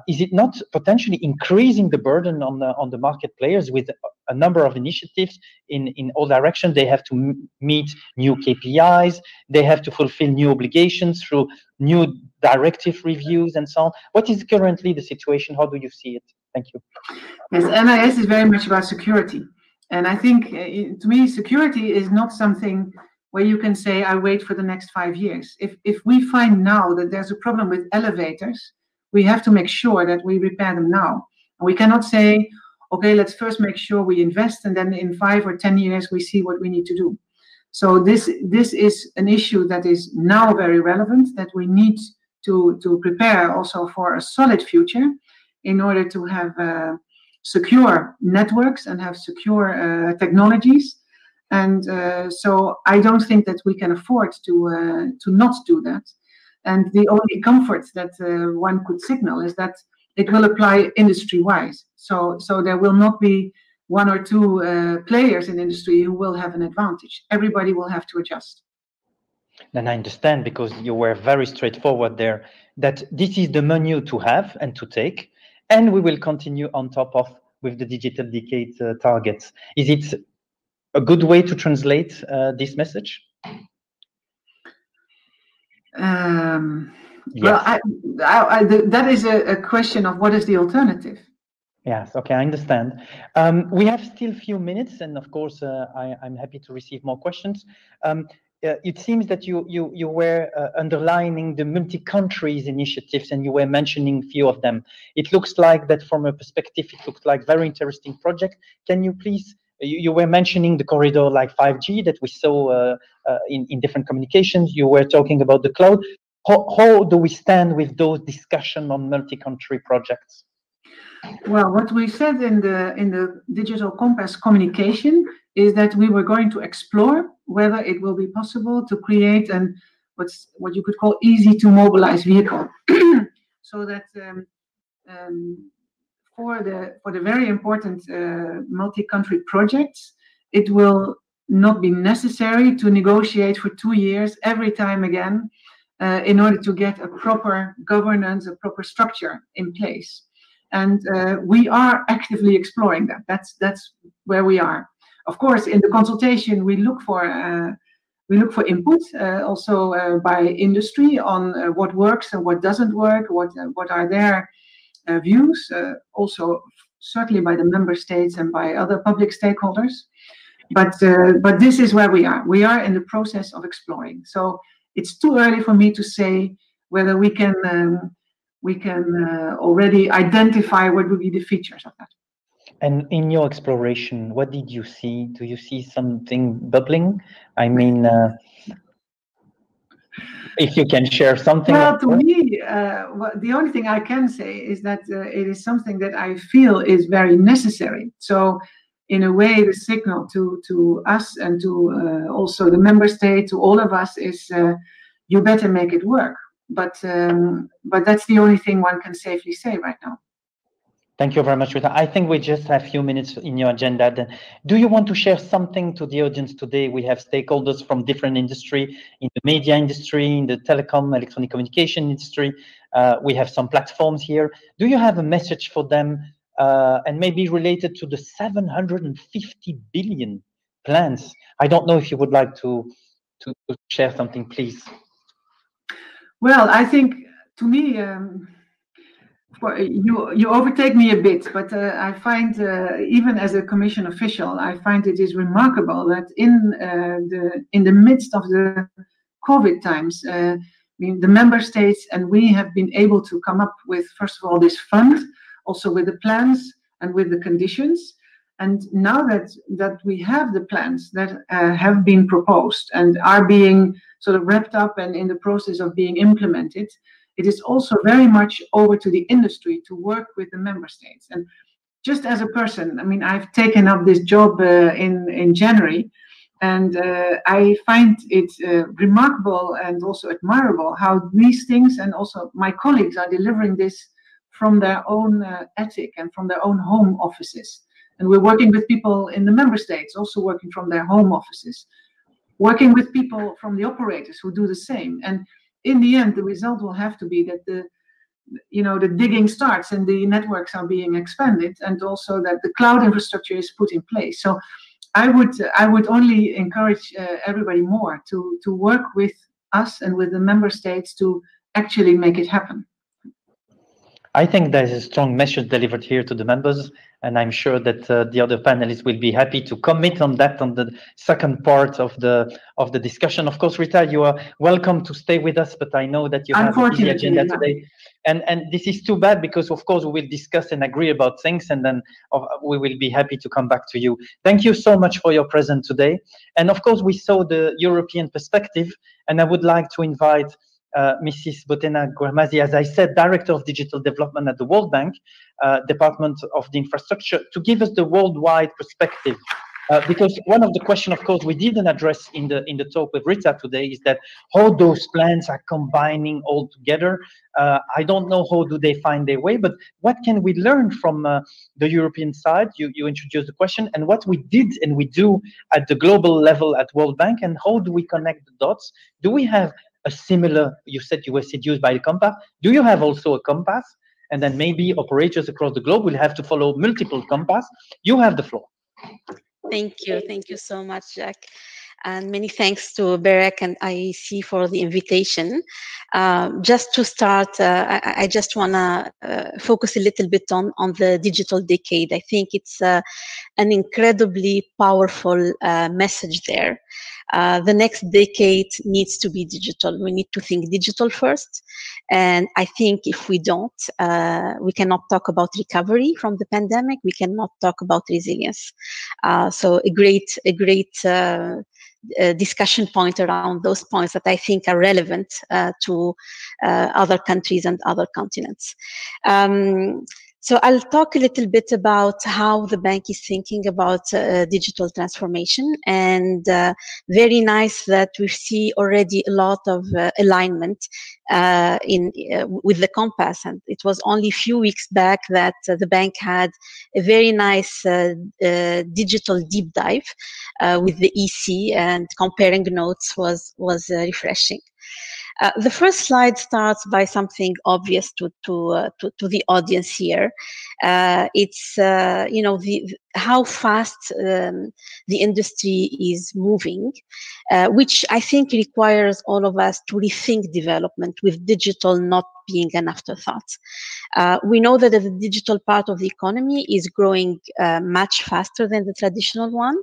is it not potentially increasing the burden on the market players with a number of initiatives in all directions. They have to meet new KPIs. They have to fulfill new obligations through new directive reviews and so on. What is currently the situation? How do you see it? Thank you. Yes, NIS is very much about security. And I think, to me, security is not something where you can say, I wait for the next 5 years. If we find now that there's a problem with elevators, we have to make sure that we repair them now. And we cannot say, okay, let's first make sure we invest, and then in 5 or 10 years, we see what we need to do. So this is an issue that is now very relevant, that we need to prepare also for a solid future in order to have secure networks and have secure technologies. And so I don't think that we can afford to not do that. And the only comfort that one could signal is that it will apply industry-wise. So there will not be 1 or 2 players in industry who will have an advantage. Everybody will have to adjust. Then I understand, because you were very straightforward there, that this is the menu to have and to take, and we will continue on top of with the digital decade targets. Is it a good way to translate this message? Yes. Well, that is a question of what is the alternative. Yes, okay, I understand. We have still a few minutes, and of course, I'm happy to receive more questions. It seems that you were underlining the multi-countries initiatives, and you were mentioning a few of them. It looks like that from a perspective, it looks like very interesting project. Can you please, you were mentioning the corridor like 5G that we saw in different communications. You were talking about the cloud. How do we stand with those discussions on multi-country projects? Well, what we said in the Digital Compass communication is that we were going to explore whether it will be possible to create what you could call easy to mobilize vehicle, so that for the very important multi-country projects, it will not be necessary to negotiate for 2 years every time again in order to get a proper governance, a proper structure in place. And we are actively exploring that. That's where we are. Of course, in the consultation, we look for input also by industry on what works and what doesn't work. What are their views? Also, certainly by the member states and by other public stakeholders. But this is where we are. We are in the process of exploring. So it's too early for me to say whether we can already identify what would be the features of that. And in your exploration, what did you see? Do you see something bubbling? I mean, if you can share something. Well, to me, the only thing I can say is that it is something that I feel is very necessary. So in a way, the signal to us and to also the member state, to all of us, is you better make it work. But that's the only thing one can safely say right now. Thank you very much, Rita. I think we just have a few minutes in your agenda. Then, do you want to share something to the audience today? We have stakeholders from different industry, in the media industry, in the telecom, electronic communication industry. We have some platforms here. Do you have a message for them, and maybe related to the 750 billion plans? I don't know if you would like to share something, please. Well, I think, to me, you overtake me a bit, but I find, even as a commission official, I find it is remarkable that in the midst of the COVID times, I mean, the member states and we have been able to come up with, first of all, this fund, also with the plans and with the conditions. And now that we have the plans that have been proposed and are being sort of wrapped up and in the process of being implemented, it is also very much over to the industry to work with the member states. And just as a person, I mean, I've taken up this job in January, and I find it remarkable and also admirable how these things, and also my colleagues, are delivering this from their own attic and from their own home offices. And we're working with people in the member states, also working from their home offices, working with people from the operators who do the same. And in the end, the result will have to be that the digging starts and the networks are being expanded, and also that the cloud infrastructure is put in place. So I would only encourage everybody more to work with us and with the member states to actually make it happen. I think there's a strong message delivered here to the members, and I'm sure that the other panelists will be happy to commit on that on the second part of the discussion. Of course, Rita, you are welcome to stay with us, but I know that you have a busy agenda today, and this is too bad, because of course we will discuss and agree about things, and then we will be happy to come back to you. Thank you so much for your presence today, and of course we saw the European perspective, and I would like to invite Mrs. Boutheina Guermazi, as I said, Director of Digital Development at the World Bank, Department of the Infrastructure, to give us the worldwide perspective. Because one of the questions, of course, we didn't address in the talk with Rita today is that how those plans are combining all together. I don't know how do they find their way, but what can we learn from the European side? You introduced the question, and what we did and we do at the global level at World Bank, and how do we connect the dots? Do we have a similar, you said you were seduced by the compass. Do you have also a compass? And then maybe operators across the globe will have to follow multiple compass. You have the floor. Thank you so much, Jack. And many thanks to BEREC and IIC for the invitation. Just to start, I just want to focus a little bit on the digital decade. I think it's an incredibly powerful message there. The next decade needs to be digital. We need to think digital first. And I think if we don't, we cannot talk about recovery from the pandemic. We cannot talk about resilience. So a great discussion point around those points that I think are relevant to other countries and other continents. So I'll talk a little bit about how the bank is thinking about digital transformation, and very nice that we see already a lot of alignment with the compass. And it was only a few weeks back that the bank had a very nice digital deep dive with the EC, and comparing notes was refreshing. The first slide starts by something obvious to the audience here. It's how fast the industry is moving, which I think requires all of us to rethink development, with digital not being an afterthought. We know that the digital part of the economy is growing much faster than the traditional one,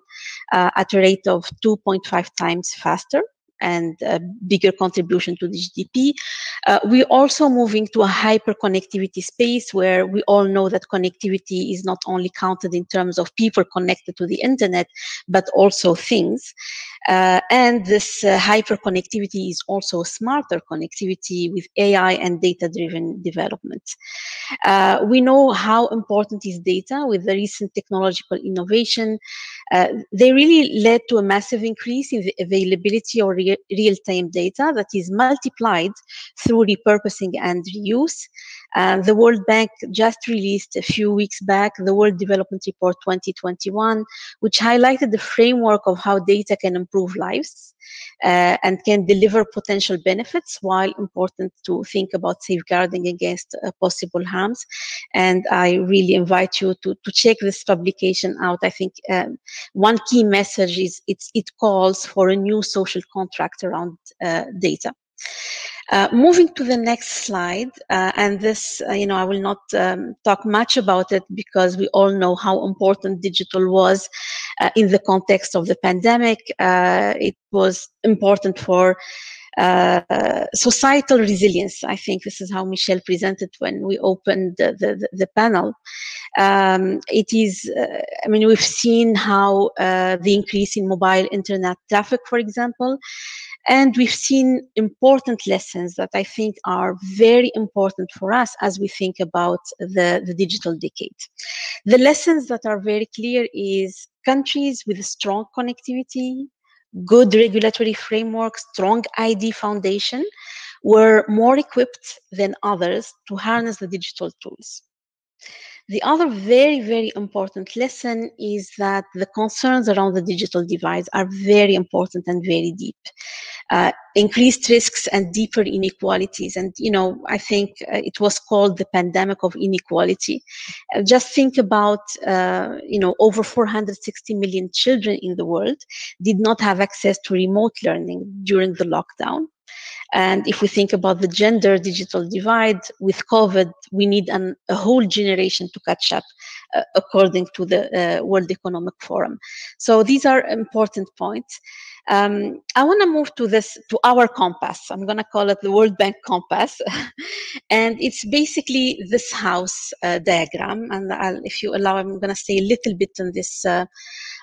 at a rate of 2.5 times faster, and a bigger contribution to the GDP. We're also moving to a hyper-connectivity space, where we all know that connectivity is not only counted in terms of people connected to the internet, but also things. And this hyper-connectivity is also smarter connectivity with AI and data-driven development. We know how important is data with the recent technological innovation. They really led to a massive increase in the availability of real-time data that is multiplied through repurposing and reuse. The World Bank just released a few weeks back the World Development Report 2021, which highlighted the framework of how data can improve lives and can deliver potential benefits, while important to think about safeguarding against possible harms. And I really invite you to check this publication out. I think one key message is it calls for a new social contract around data. Moving to the next slide, and this, I will not talk much about it, because we all know how important digital was in the context of the pandemic. It was important for societal resilience. I think this is how Michel presented when we opened the panel. It is, we've seen how the increase in mobile internet traffic, for example, and we've seen important lessons that I think are very important for us as we think about the digital decade. The lessons that are very clear is countries with strong connectivity, good regulatory framework, strong ID foundation, were more equipped than others to harness the digital tools. The other very, very important lesson is that the concerns around the digital divide are very important and very deep. Increased risks and deeper inequalities. And, you know, I think it was called the pandemic of inequality. Just think about, you know, over 460 million children in the world did not have access to remote learning during the lockdown. And if we think about the gender digital divide with COVID, we need a whole generation to catch up, according to the World Economic Forum. So these are important points. I want to move to our compass. I'm going to call it the World Bank compass. And it's basically this house diagram. And if you allow, I'm going to stay a little bit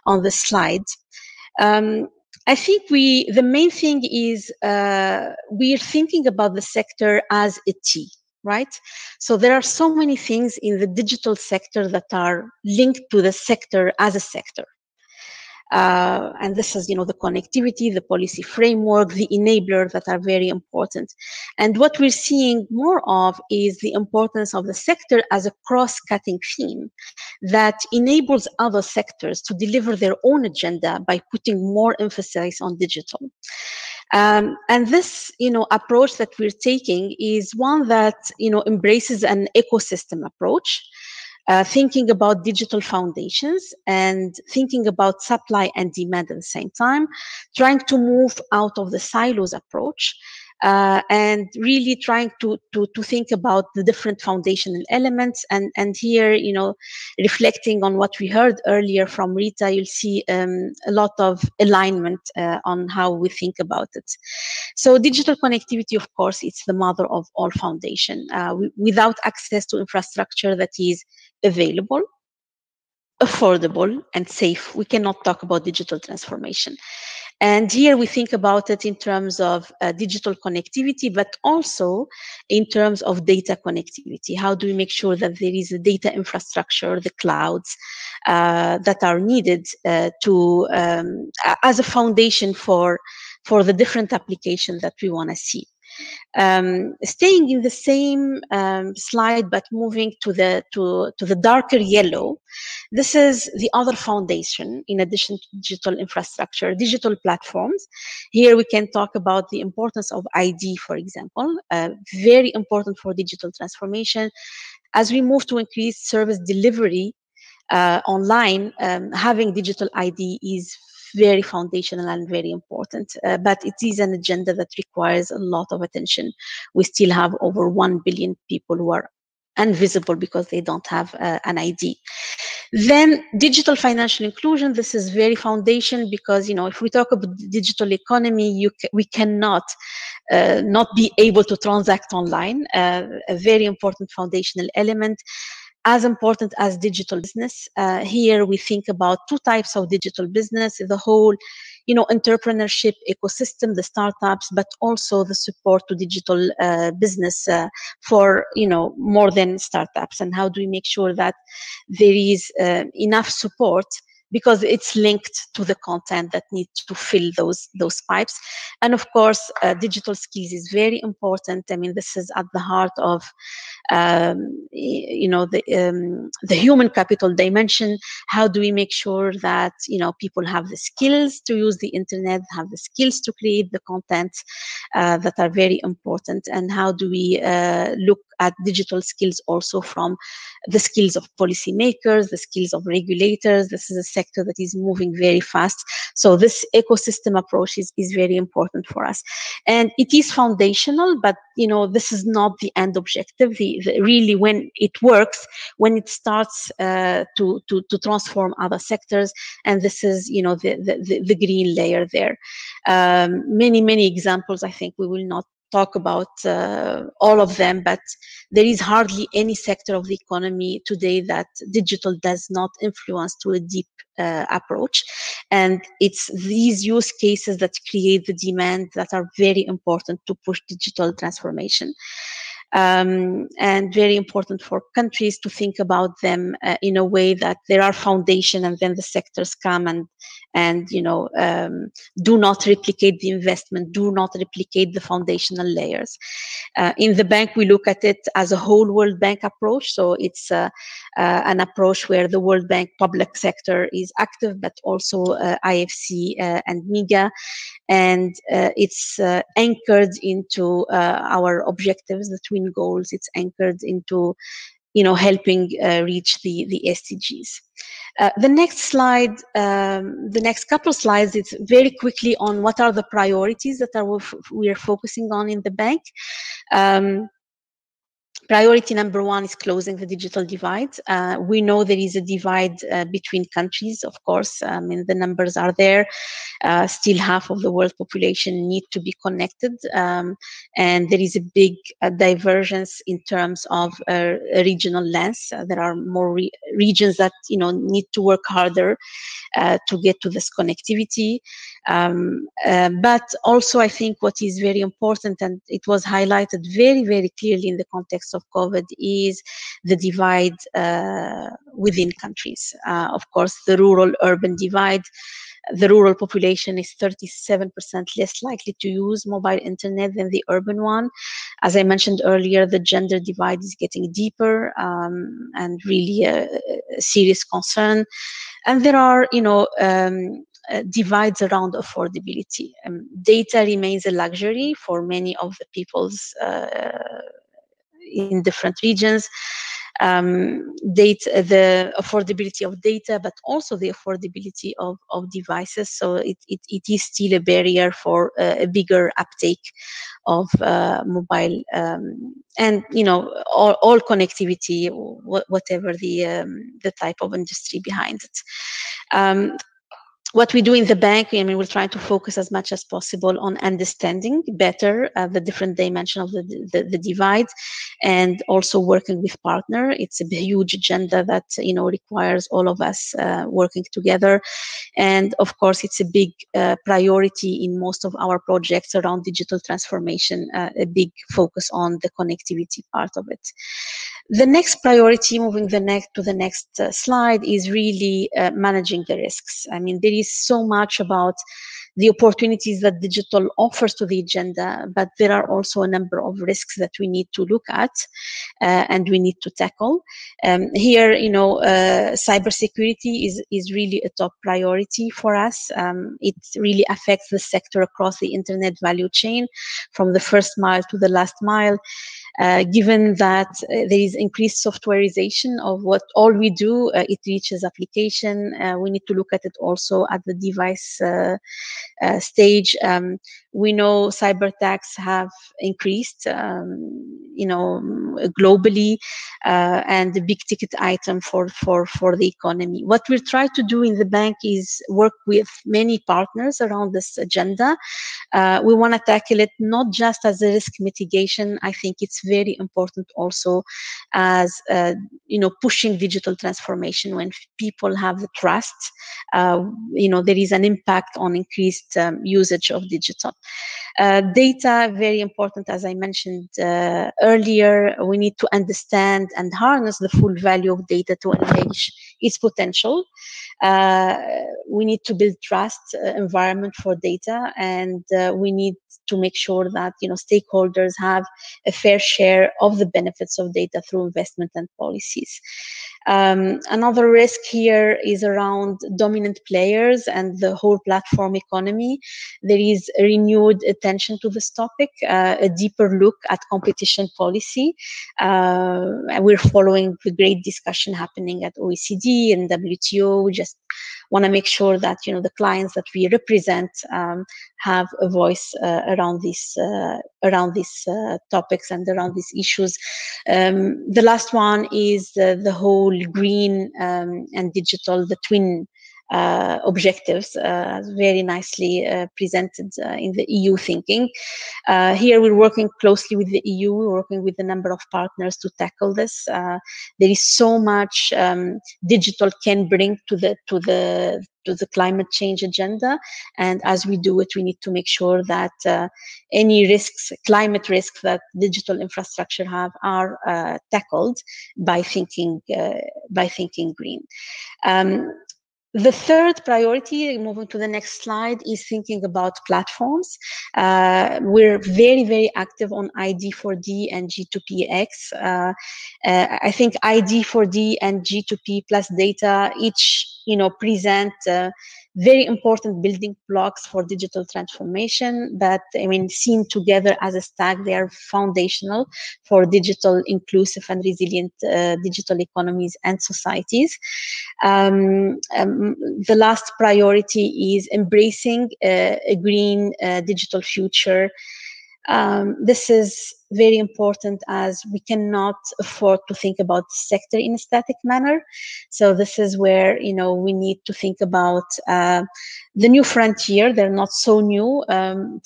on this slide. I think the main thing is we're thinking about the sector as a T, right? So there are so many things in the digital sector that are linked to the sector as a sector. And this is, you know, the connectivity, the policy framework, the enablers that are very important. And what we're seeing more of is the importance of the sector as a cross-cutting theme that enables other sectors to deliver their own agenda by putting more emphasis on digital. And this, you know, approach that we're taking is one that, you know, embraces an ecosystem approach. Thinking about digital foundations and thinking about supply and demand at the same time, trying to move out of the silos approach, and really trying to think about the different foundational elements. And here, you know, reflecting on what we heard earlier from Rita, you'll see a lot of alignment on how we think about it. So digital connectivity, of course, it's the mother of all foundation. Without access to infrastructure that is available, affordable, and safe, we cannot talk about digital transformation. And here we think about it in terms of digital connectivity, but also in terms of data connectivity. How do we make sure that there is a data infrastructure, the clouds that are needed as a foundation for the different applications that we want to see. Staying in the same slide, but moving to the darker yellow, this is the other foundation in addition to digital infrastructure, digital platforms. Here we can talk about the importance of ID, for example, very important for digital transformation. As we move to increase service delivery online, having digital ID is very foundational and very important, but it is an agenda that requires a lot of attention. We still have over 1 billion people who are invisible because they don't have an ID. Then digital financial inclusion, this is very foundation because, you know, if we talk about the digital economy, we cannot not be able to transact online, a very important foundational element. As important as digital business. Here we think about two types of digital business, the whole, you know, entrepreneurship ecosystem, the startups, but also the support to digital business for, you know, more than startups. And how do we make sure that there is enough support, because it's linked to the content that needs to fill those pipes. And of course, digital skills is very important. I mean, this is at the heart of, you know, the human capital dimension. How do we make sure that, you know, people have the skills to use the internet, have the skills to create the content that are very important? And how do we look at digital skills also from the skills of policymakers, the skills of regulators? This is a sector that is moving very fast. So this ecosystem approach is very important for us. And it is foundational, but, you know, this is not the end objective. Really, when it works, when it starts to transform other sectors, and this is, you know, the green layer there. Many examples. I think we will not talk about all of them, but there is hardly any sector of the economy today that digital does not influence to a deep approach. And it's these use cases that create the demand that are very important to push digital transformation. and very important for countries to think about them in a way that there are foundation, and then the sectors come and do not replicate the investment, do not replicate the foundational layers. In the bank, we look at it as a whole World Bank approach. So it's an approach where the World Bank public sector is active, but also IFC and MIGA. And it's anchored into our objectives, the twin goals. It's anchored into helping reach the SDGs. The next slide, the next couple of slides, it's very quickly on what are the priorities that we are focusing on in the bank. Priority number one is closing the digital divide. We know there is a divide between countries, of course. I mean, the numbers are there. Still half of the world population need to be connected. And there is a big divergence in terms of a regional lens. There are more regions that need to work harder to get to this connectivity. But also, I think what is very important, and it was highlighted very, very clearly in the context of COVID, is the divide within countries. Of course, the rural-urban divide. The rural population is 37% less likely to use mobile internet than the urban one. As I mentioned earlier, the gender divide is getting deeper and really a serious concern. And there are, divides around affordability. Data remains a luxury for many of the peoples in different regions. The affordability of data, but also the affordability of devices. So it is still a barrier for a bigger uptake of mobile and all connectivity, whatever the type of industry behind it. What we do in the bank, we're trying to focus as much as possible on understanding better the different dimension of the divide, and also working with partner. It's a huge agenda that requires all of us working together. And of course, it's a big priority in most of our projects around digital transformation, a big focus on the connectivity part of it. The next priority, moving to the next slide, is really managing the risks. I mean, there is so much about the opportunities that digital offers to the agenda, but there are also a number of risks that we need to look at and we need to tackle. Here, cybersecurity is really a top priority for us. It really affects the sector across the internet value chain, from the first mile to the last mile. Given that there is increased softwareization of what all we do, it reaches application. We need to look at it also at the device stage. We know cyber attacks have increased, globally, and the big ticket item for the economy. What we try to do in the bank is work with many partners around this agenda. We want to tackle it not just as a risk mitigation. I think it's very important also as pushing digital transformation. When people have the trust, there is an impact on increased usage of digital. Data, very important, as I mentioned earlier. We need to understand and harness the full value of data to unleash its potential. We need to build trust environment for data, and we need to make sure that stakeholders have a fair share of the benefits of data through investment and policies. Another risk here is around dominant players and the whole platform economy. There is a renewed attention to this topic, a deeper look at competition policy. And we're following the great discussion happening at OECD and WTO. We just want to make sure that the clients that we represent have a voice around these topics and around these issues. The last one is the whole green and digital, the twin objectives, very nicely presented in the EU thinking. Here we're working closely with the EU, we're working with a number of partners to tackle this. There is so much digital can bring to the climate change agenda, and as we do it, we need to make sure that any risks, climate risks that digital infrastructure have, are tackled by thinking green. The third priority, moving to the next slide, is thinking about platforms. We're very, very active on ID4D and G2PX. I think ID4D and G2P plus data each, present very important building blocks for digital transformation. But I mean, seen together as a stack, they are foundational for digital, inclusive, and resilient digital economies and societies. The last priority is embracing a green digital future. This is very important as we cannot afford to think about the sector in a static manner. So this is where, we need to think about the new frontier. They're not so new.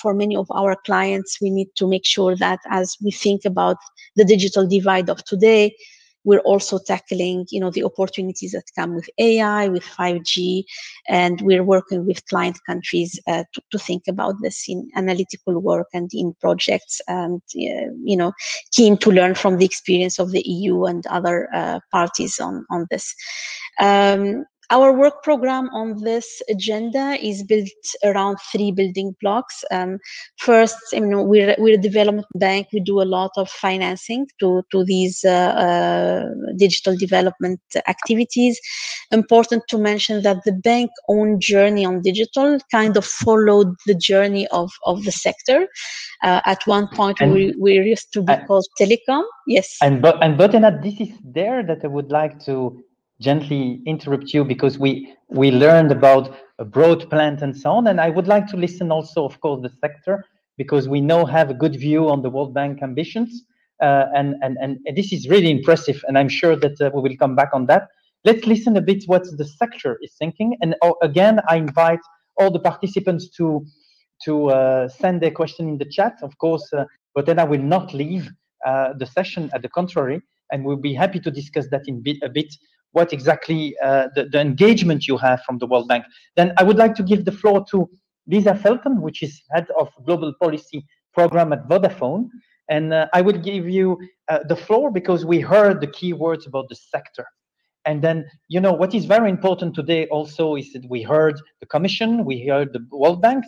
For many of our clients, we need to make sure that as we think about the digital divide of today, we're also tackling, the opportunities that come with AI, with 5G, and we're working with client countries to think about this in analytical work and in projects, and keen to learn from the experience of the EU and other parties on this. Our work program on this agenda is built around 3 building blocks. First, we're a development bank. We do a lot of financing to these digital development activities. Important to mention that the bank own journey on digital kind of followed the journey of the sector. At one point, we used to be called telecom. Yes. And Boutheina, this is there that I would like to gently interrupt you, because we learned about a broad plan and so on, and I would like to listen also, of course, the sector, because we now have a good view on the World Bank ambitions, and this is really impressive, and I'm sure that we will come back on that. Let's listen a bit what the sector is thinking, and again, I invite all the participants to send their question in the chat. Of course, Boutheina will not leave the session, at the contrary, and we'll be happy to discuss that in a bit, what exactly the engagement you have from the World Bank. Then I would like to give the floor to Lisa Felton, which is Head of Global Policy Program at Vodafone. And I will give you the floor because we heard the key words about the sector. And then, what is very important today also is that we heard the Commission, we heard the World Bank,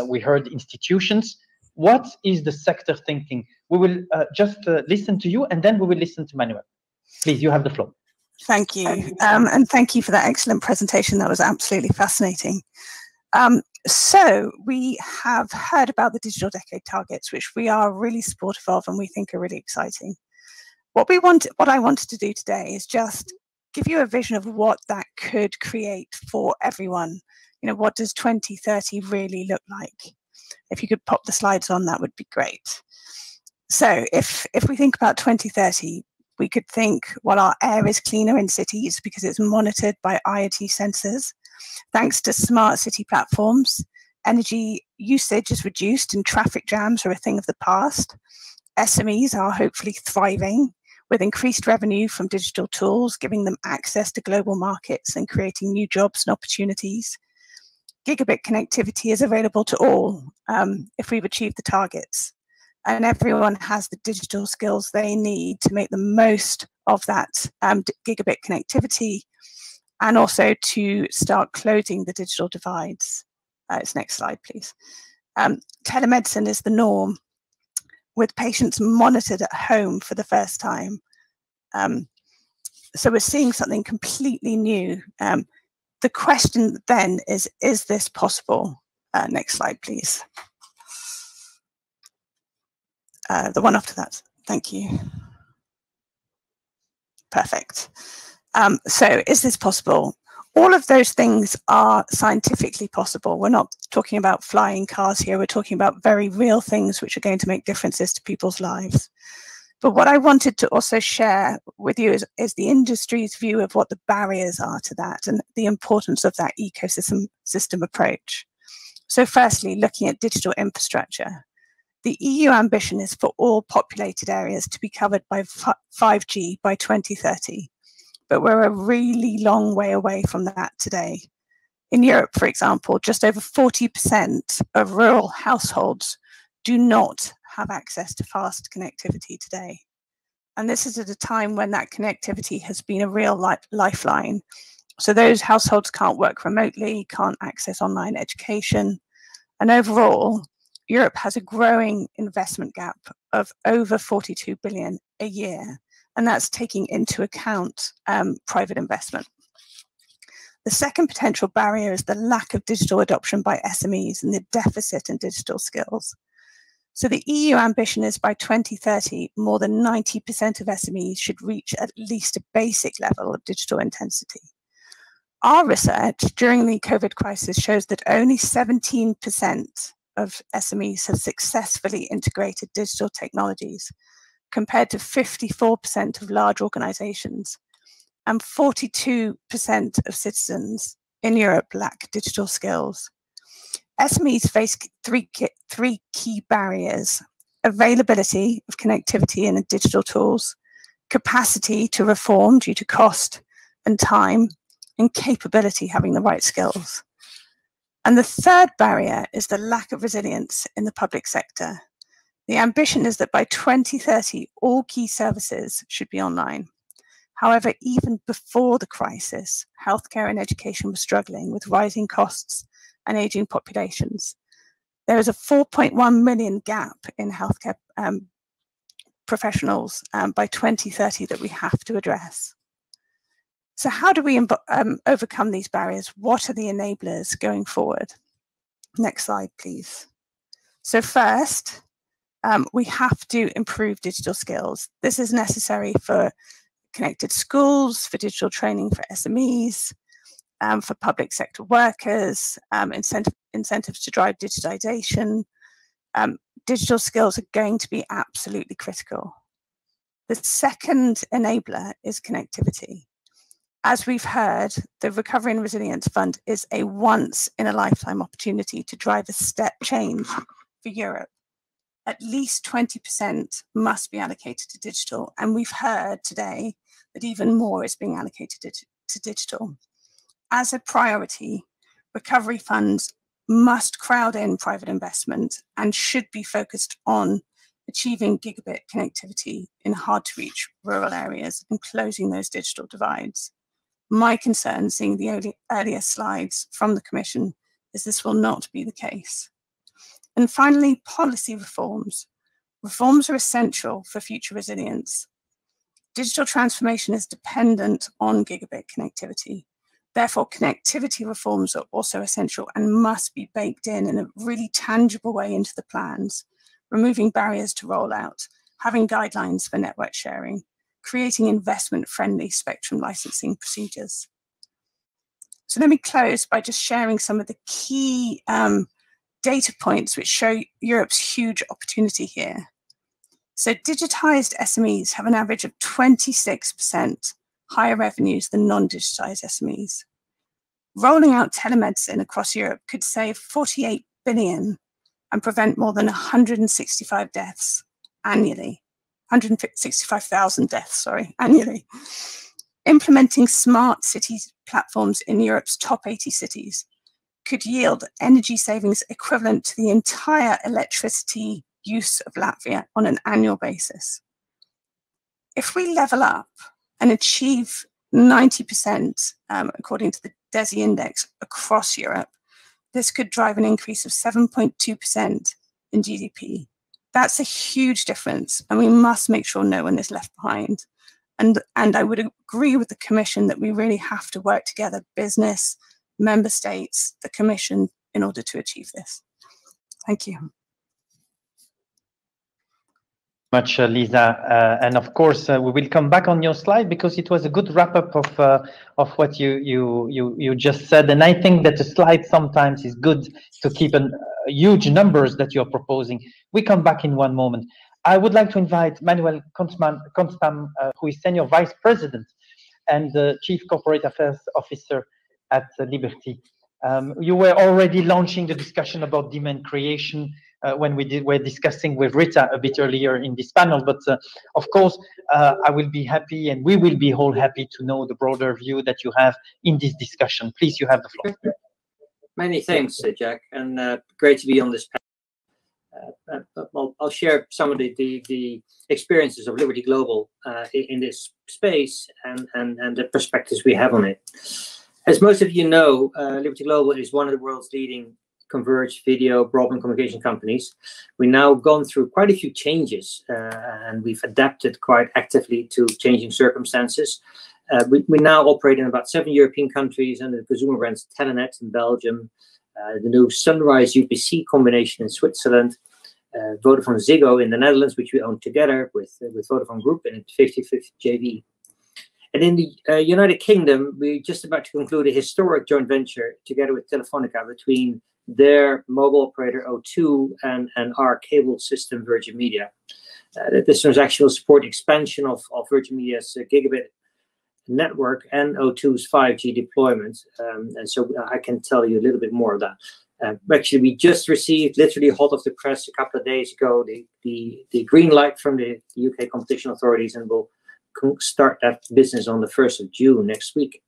we heard institutions. What is the sector thinking? We will just listen to you, and then we will listen to Manuel. Please, you have the floor. Thank you. And thank you for that excellent presentation. That was absolutely fascinating. So we have heard about the Digital Decade targets, which we are really supportive of and we think are really exciting. What I wanted to do today is just give you a vision of what that could create for everyone. What does 2030 really look like? If you could pop the slides on, that would be great. So if we think about 2030, we could think, well, our air is cleaner in cities because it's monitored by IoT sensors. Thanks to smart city platforms, energy usage is reduced and traffic jams are a thing of the past. SMEs are hopefully thriving with increased revenue from digital tools, giving them access to global markets and creating new jobs and opportunities. Gigabit connectivity is available to all if we've achieved the targets. And everyone has the digital skills they need to make the most of that gigabit connectivity, and also to start closing the digital divides. Next slide, please. Telemedicine is the norm, with patients monitored at home for the first time. So we're seeing something completely new. The question then is this possible? Next slide, please. The one after that. Thank you. Perfect. So is this possible? All of those things are scientifically possible. We're not talking about flying cars here. We're talking about very real things which are going to make differences to people's lives. But what I wanted to also share with you is the industry's view of what the barriers are to that and the importance of that ecosystem approach. So firstly, looking at digital infrastructure. The EU ambition is for all populated areas to be covered by 5G by 2030, but we're a really long way away from that today. In Europe, for example, just over 40% of rural households do not have access to fast connectivity today. And this is at a time when that connectivity has been a real lifeline. So those households can't work remotely, can't access online education. And overall, Europe has a growing investment gap of over 42 billion a year. And that's taking into account private investment. The second potential barrier is the lack of digital adoption by SMEs and the deficit in digital skills. So the EU ambition is by 2030, more than 90% of SMEs should reach at least a basic level of digital intensity. Our research during the COVID crisis shows that only 17% of SMEs have successfully integrated digital technologies, compared to 54% of large organizations. And 42% of citizens in Europe lack digital skills. SMEs face three key barriers: availability of connectivity and digital tools, capacity to reform due to cost and time, and capability, having the right skills. And the third barrier is the lack of resilience in the public sector. The ambition is that by 2030, all key services should be online. However, even before the crisis, healthcare and education were struggling with rising costs and aging populations. There is a 4.1 million gap in healthcare professionals by 2030 that we have to address. So how do we overcome these barriers? What are the enablers going forward? Next slide, please. So first, we have to improve digital skills. This is necessary for connected schools, for digital training for SMEs, for public sector workers, incentives to drive digitization. Digital skills are going to be absolutely critical. The second enabler is connectivity. As we've heard, the Recovery and Resilience Fund is a once-in-a-lifetime opportunity to drive a step change for Europe. At least 20% must be allocated to digital, and we've heard today that even more is being allocated to digital. As a priority, recovery funds must crowd in private investment and should be focused on achieving gigabit connectivity in hard-to-reach rural areas and closing those digital divides. My concern, seeing the earlier slides from the Commission, is this will not be the case. And finally, policy reforms. Reforms are essential for future resilience. Digital transformation is dependent on gigabit connectivity. Therefore, connectivity reforms are also essential and must be baked in a really tangible way into the plans, removing barriers to rollout, having guidelines for network sharing, creating investment-friendly spectrum licensing procedures. So let me close by just sharing some of the key data points which show Europe's huge opportunity here. So digitized SMEs have an average of 26% higher revenues than non-digitized SMEs. Rolling out telemedicine across Europe could save 48 billion and prevent more than 165 deaths annually. 165,000 deaths, annually. Implementing smart cities platforms in Europe's top 80 cities could yield energy savings equivalent to the entire electricity use of Latvia on an annual basis. If we level up and achieve 90%, according to the DESI index across Europe, this could drive an increase of 7.2% in GDP. That's a huge difference, and we must make sure no one is left behind. And I would agree with the Commission that we really have to work together, business, member states, the Commission, in order to achieve this. Thank you. Much, Lisa, and of course we will come back on your slide because it was a good wrap-up of what you just said, and I think that the slide sometimes is good to keep huge numbers that you're proposing. We come back in one moment. I would like to invite Manuel Kohnstamm, who is Senior Vice President and Chief Corporate Affairs Officer at Liberty. You were already launching the discussion about demand creation when were discussing with Rita a bit earlier in this panel, but of course, I will be happy and we will be all happy to know the broader view that you have in this discussion. Please, you have the floor. Many thanks, Jack, and great to be on this panel. I'll share some of the experiences of Liberty Global in this space and the perspectives we have on it. As most of you know, Liberty Global is one of the world's leading converged video broadband communication companies. We've now gone through quite a few changes and we've adapted quite actively to changing circumstances. We now operate in about 7 European countries under the consumer brands Telenet in Belgium, the new Sunrise UPC combination in Switzerland, Vodafone Ziggo in the Netherlands, which we own together with Vodafone Group in a 50-50 JV. And in the United Kingdom, we're just about to conclude a historic joint venture together with Telefonica between their mobile operator O2 and our cable system Virgin Media. This transaction will support expansion of Virgin Media's gigabit network and O2's 5G deployment. And so I can tell you a little bit more of that. Actually, we just received, literally hot off the press a couple of days ago, the green light from the UK competition authorities, and we'll start that business on the 1st of June next week.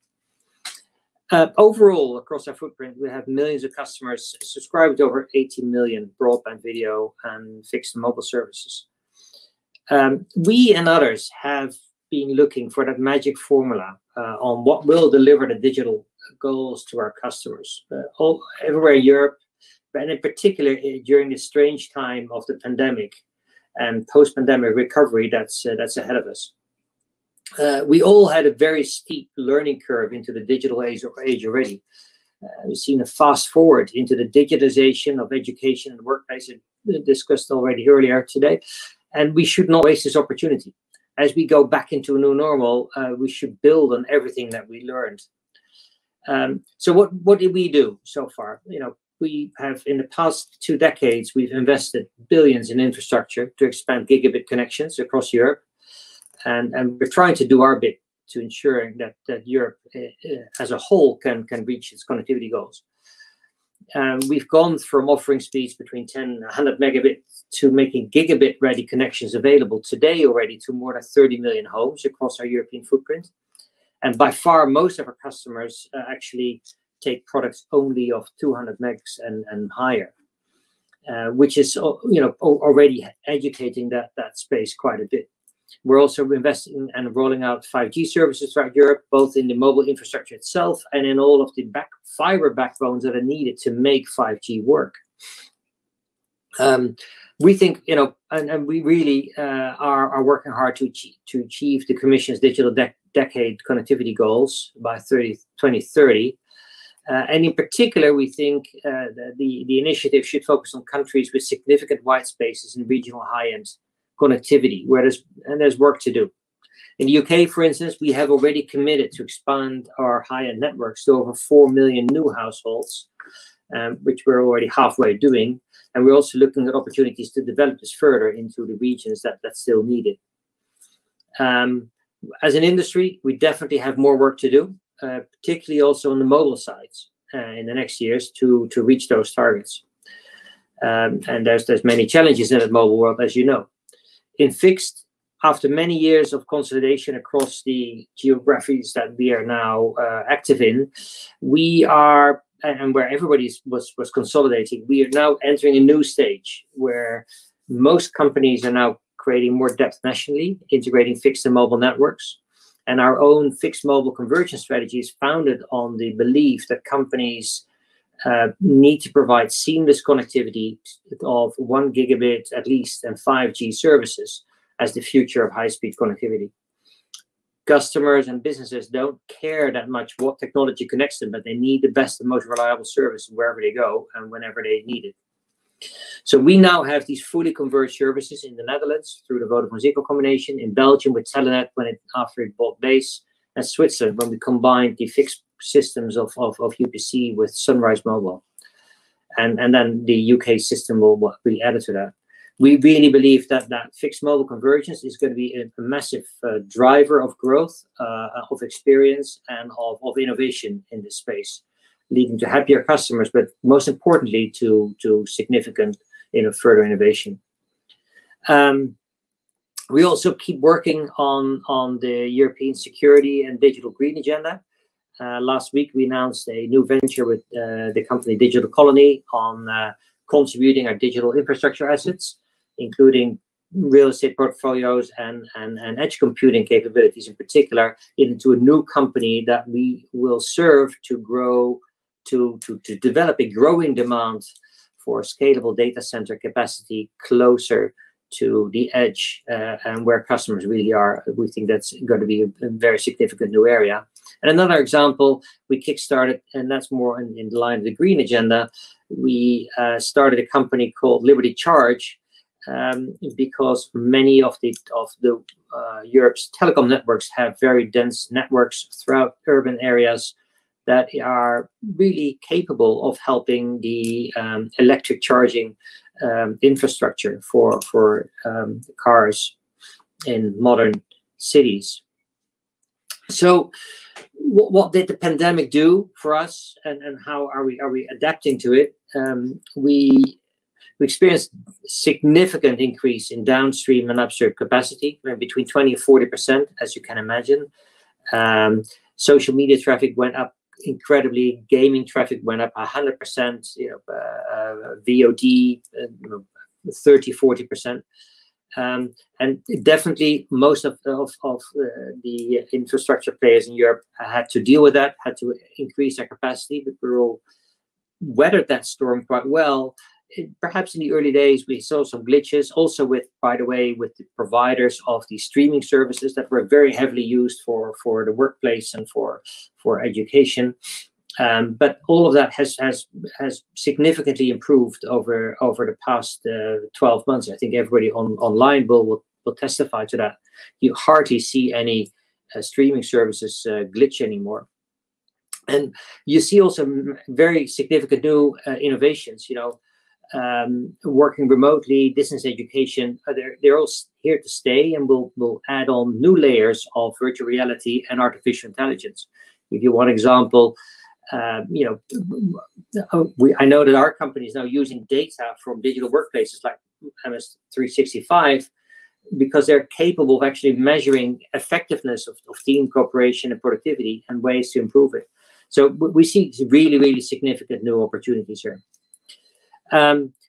Overall, across our footprint, we have millions of customers subscribed to over 80 million broadband video and fixed and mobile services. We and others have been looking for that magic formula on what will deliver the digital goals to our customers everywhere in Europe, and in particular during this strange time of the pandemic and post-pandemic recovery that's ahead of us. We all had a very steep learning curve into the digital age already. We've seen a fast forward into the digitization of education and workplace, discussed already earlier today, and we should not waste this opportunity. As we go back into a new normal, we should build on everything that we learned. So what did we do so far? You know, we have, in the past 2 decades, we've invested billions in infrastructure to expand gigabit connections across Europe. And we're trying to do our bit to ensure that Europe as a whole can reach its connectivity goals. We've gone from offering speeds between 10 and 100 megabits to making gigabit-ready connections available today already to more than 30 million homes across our European footprint. And by far, most of our customers actually take products only of 200 megs and higher, which is already educating that space quite a bit. We're also investing and rolling out 5G services throughout Europe, both in the mobile infrastructure itself and in all of the fiber backbones that are needed to make 5G work. We think, and we really are working hard to achieve the Commission's digital decade connectivity goals by 2030. And in particular, we think the initiative should focus on countries with significant white spaces in regional high-end connectivity, where there's work to do. In the UK, for instance, we have already committed to expand our high-end networks to over 4 million new households, which we're already halfway doing. And we're also looking at opportunities to develop this further into the regions that still need it. As an industry, we definitely have more work to do, particularly also on the mobile sides in the next years to reach those targets. And there's many challenges in the mobile world, as you know. In fixed, after many years of consolidation across the geographies that we are now active in, we are, and where everybody was consolidating, we are now entering a new stage where most companies are now creating more depth nationally, integrating fixed and mobile networks. And our own fixed mobile convergence strategy is founded on the belief that companies need to provide seamless connectivity of 1 gigabit at least and 5G services as the future of high-speed connectivity. Customers and businesses don't care that much what technology connects them, but they need the best and most reliable service wherever they go and whenever they need it. So we now have these fully converged services in the Netherlands through the Vodafone Ziggo combination, in Belgium with Telenet after it bought Base, and Switzerland when we combined the fixed systems of UPC with Sunrise Mobile. And then the UK system will be added to that. We really believe that fixed mobile convergence is going to be a massive driver of growth, of experience, and of innovation in this space, leading to happier customers, but most importantly to significant further innovation. We also keep working on the European security and digital green agenda. Last week we announced a new venture with the company Digital Colony on contributing our digital infrastructure assets, including real estate portfolios and edge computing capabilities in particular, into a new company that we will serve to grow, to develop a growing demand for scalable data center capacity closer to the edge and where customers really are. We think that's going to be a very significant new area. And another example we kickstarted, and that's more in the line of the green agenda, we started a company called Liberty Charge, because many of the Europe's telecom networks have very dense networks throughout urban areas that are really capable of helping the electric charging infrastructure for cars in modern cities. So what did the pandemic do for us, and how are we adapting to it? We experienced significant increase in downstream and upstream capacity, between 20 and 40%, as you can imagine. Social media traffic went up incredibly. Gaming traffic went up 100%. VOD 30-40%. And definitely most of the infrastructure players in Europe had to deal with that, had to increase their capacity, but we all weathered that storm quite well. Perhaps in the early days we saw some glitches, also with, by the way, with the providers of the streaming services that were very heavily used for the workplace and for education. But all of that has significantly improved over the past 12 months. I think everybody online will testify to that. You hardly see any streaming services glitch anymore. And you see also very significant new innovations, working remotely, distance education. They're all here to stay, and we'll add on new layers of virtual reality and artificial intelligence. If you want example, I know that our company is now using data from digital workplaces like MS365 because they're capable of actually measuring effectiveness of team cooperation and productivity and ways to improve it. So we see really, really significant new opportunities here.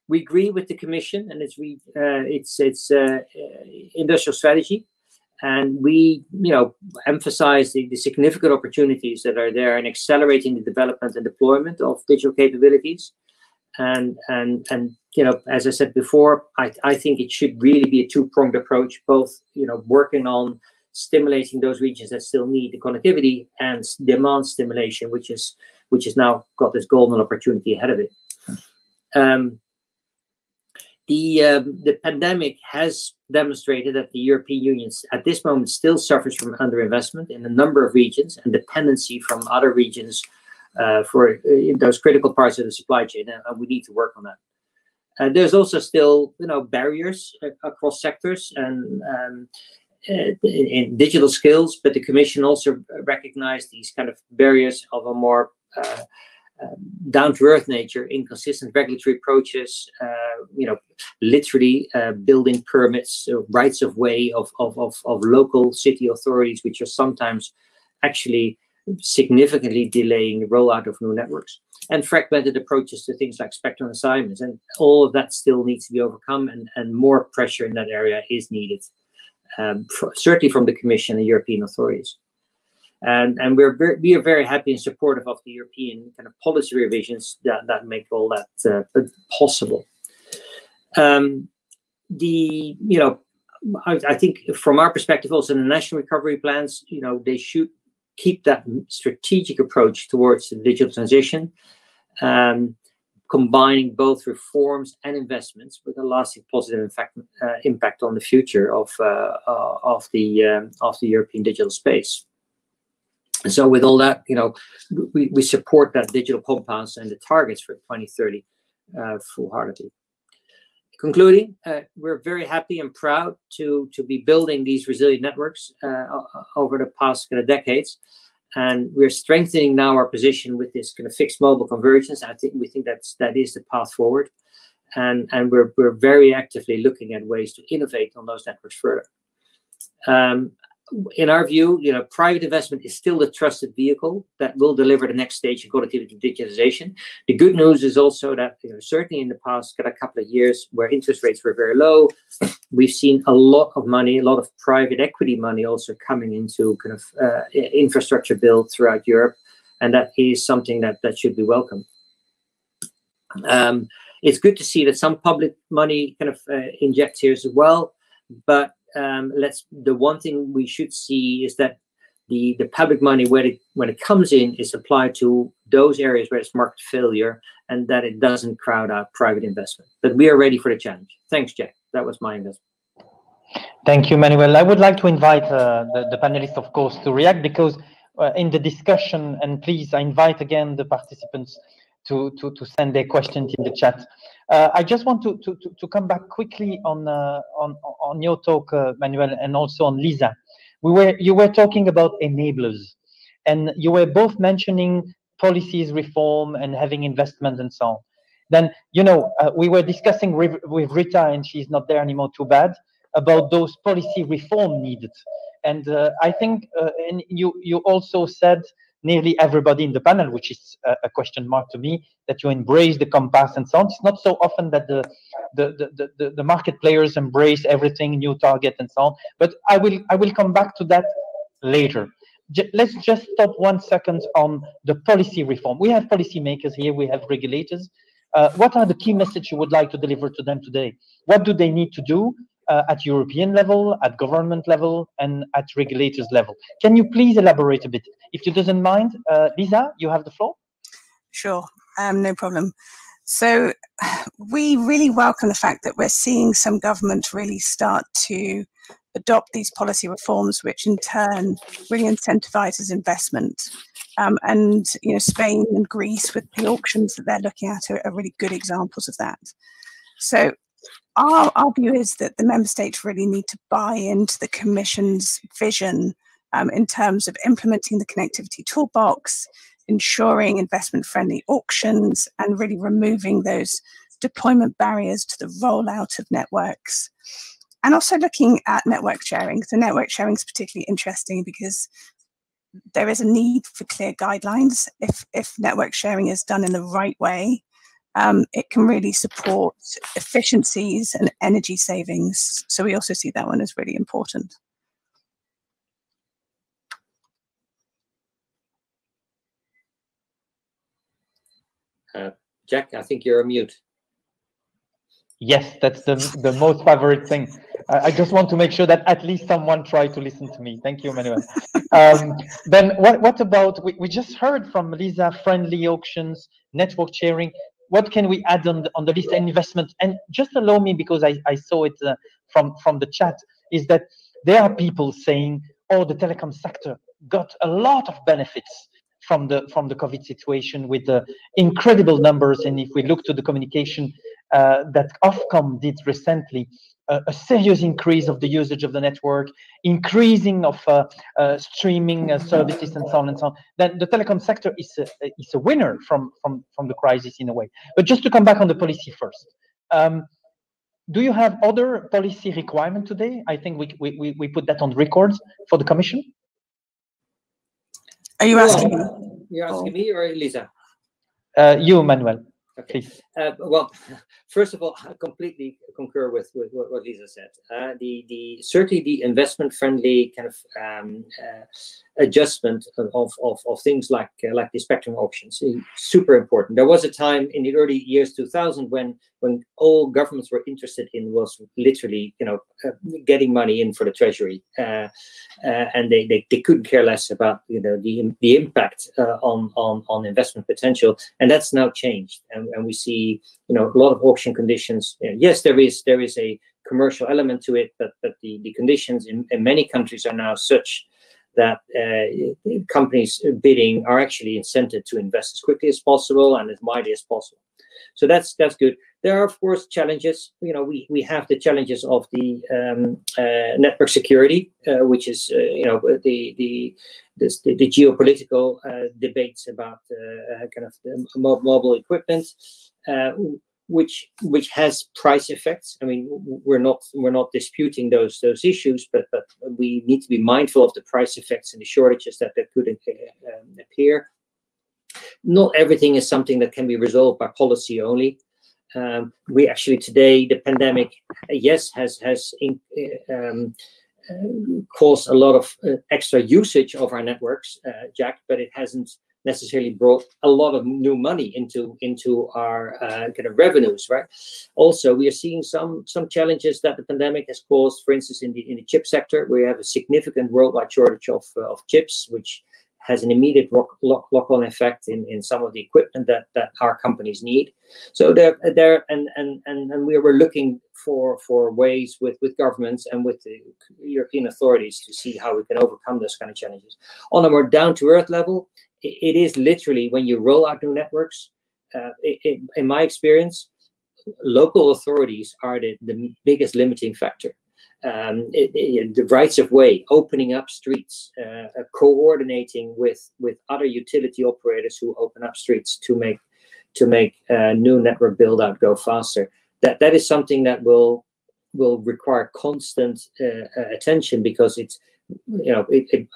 We agree with the Commission and its industrial strategy. And we, emphasize the significant opportunities that are there in accelerating the development and deployment of digital capabilities. And as I said before, I think it should really be a two-pronged approach, both, working on stimulating those regions that still need the connectivity and demand stimulation, which has now got this golden opportunity ahead of it. The pandemic has demonstrated that the European Union at this moment still suffers from underinvestment in a number of regions and dependency from other regions for those critical parts of the supply chain, and we need to work on that. There's also still, barriers across sectors and in digital skills, but the Commission also recognized these kind of barriers of a more down-to-earth nature, inconsistent regulatory approaches, literally building permits, rights of way of local city authorities, which are sometimes actually significantly delaying the rollout of new networks, and fragmented approaches to things like spectrum assignments. And all of that still needs to be overcome, and more pressure in that area is needed, certainly from the Commission and European authorities. And we are very happy and supportive of the European kind of policy revisions that make all that possible. I think from our perspective, also the national recovery plans, they should keep that strategic approach towards the digital transition, combining both reforms and investments with a lasting positive impact on the future of the European digital space. And so with all that, we support that digital compass and the targets for 2030 full-heartedly. Concluding, we're very happy and proud to be building these resilient networks over the past kind of decades, and we're strengthening now our position with this kind of fixed mobile convergence. We think that is the path forward, and we're very actively looking at ways to innovate on those networks further. In our view, private investment is still the trusted vehicle that will deliver the next stage of connectivity digitization. The good news is also that certainly in the past couple of years, where interest rates were very low, we've seen a lot of money, a lot of private equity money also coming into kind of infrastructure build throughout Europe, and that is something that should be welcomed. It's good to see that some public money kind of injects here as well, but the one thing we should see is that the public money, when it comes in, is applied to those areas where it's market failure, and that it doesn't crowd out private investment. But we are ready for the challenge. Thanks, Jack. That was my investment. Thank you, Manuel. I would like to invite the panelists, of course, to react, because in the discussion, and please, I invite again the participants to send their questions in the chat. I just want to come back quickly on your talk, Manuel, and also on Lisa. You were talking about enablers, and you were both mentioning policies reform and having investment and so on. Then, we were discussing with Rita, and she's not there anymore, too bad, about those policy reform needed. And I think and you also said, nearly everybody in the panel, which is a question mark to me, that you embrace the compass and so on. It's not so often that the market players embrace everything, new target and so on. But I will come back to that later. Let's just stop 1 second on the policy reform. We have policymakers here, we have regulators. What are the key messages you would like to deliver to them today? What do they need to do at European level, at government level, and at regulators level? Can you please elaborate a bit? If you doesn't mind, Lisa, you have the floor. Sure, no problem. So we really welcome the fact that we're seeing some governments really start to adopt these policy reforms, which in turn really incentivizes investment. And Spain and Greece, with the auctions that they're looking at, are really good examples of that. So our view is that the member states really need to buy into the Commission's vision in terms of implementing the connectivity toolbox, ensuring investment-friendly auctions, and really removing those deployment barriers to the rollout of networks. And also looking at network sharing. So network sharing is particularly interesting because there is a need for clear guidelines. If network sharing is done in the right way, it can really support efficiencies and energy savings. So we also see that one as really important. Jack, I think you're on mute. Yes, that's the most favorite thing. I just want to make sure that at least someone tried to listen to me. Thank you, Manuel. Then what about, we just heard from Lisa, friendly auctions, network sharing. What can we add on the list? Investment? And just allow me, because I saw it from the chat, is that there are people saying, oh, the telecom sector got a lot of benefits from the COVID situation with the incredible numbers. And if we look to the communication that Ofcom did recently, a serious increase of the usage of the network, increasing of streaming services and so on and so on, then the telecom sector is a winner from the crisis in a way. But just to come back on the policy first, do you have other policy requirement today? I think we put that on record for the Commission. Are you asking me? You're asking me or Lisa? You, Manuel. Okay. Well, first of all, I completely concur with what Lisa said. Certainly the investment-friendly kind of adjustment of things like the spectrum auctions is super important. There was a time in the early years 2000 when all governments were interested in was literally getting money in for the treasury, and they couldn't care less about the impact on investment potential, and that's now changed, and we see a lot of auction conditions. Yes, there is a commercial element to it, but the conditions in many countries are now such that companies bidding are actually incented to invest as quickly as possible and as widely as possible. So that's good. There are, of course, challenges. You know, we have the challenges of the network security, which is the geopolitical debates about kind of the mobile equipment, which has price effects. I mean, we're not disputing those issues, but we need to be mindful of the price effects and the shortages that could appear. Not everything is something that can be resolved by policy only. We actually today, the pandemic, yes, has caused a lot of extra usage of our networks, Jack, but it hasn't necessarily brought a lot of new money into our kind of revenues, right? Also, we are seeing some challenges that the pandemic has caused. For instance, in the chip sector, we have a significant worldwide shortage of chips, which has an immediate lock-on effect in some of the equipment that our companies need. So and we were looking for ways with governments and with the European authorities to see how we can overcome those kind of challenges. On a more down-to-earth level, it is literally when you roll out new networks, in my experience, local authorities are the biggest limiting factor. The rights of way, opening up streets, coordinating with other utility operators who open up streets to make new network build out go faster. That is something that will require constant attention, because it's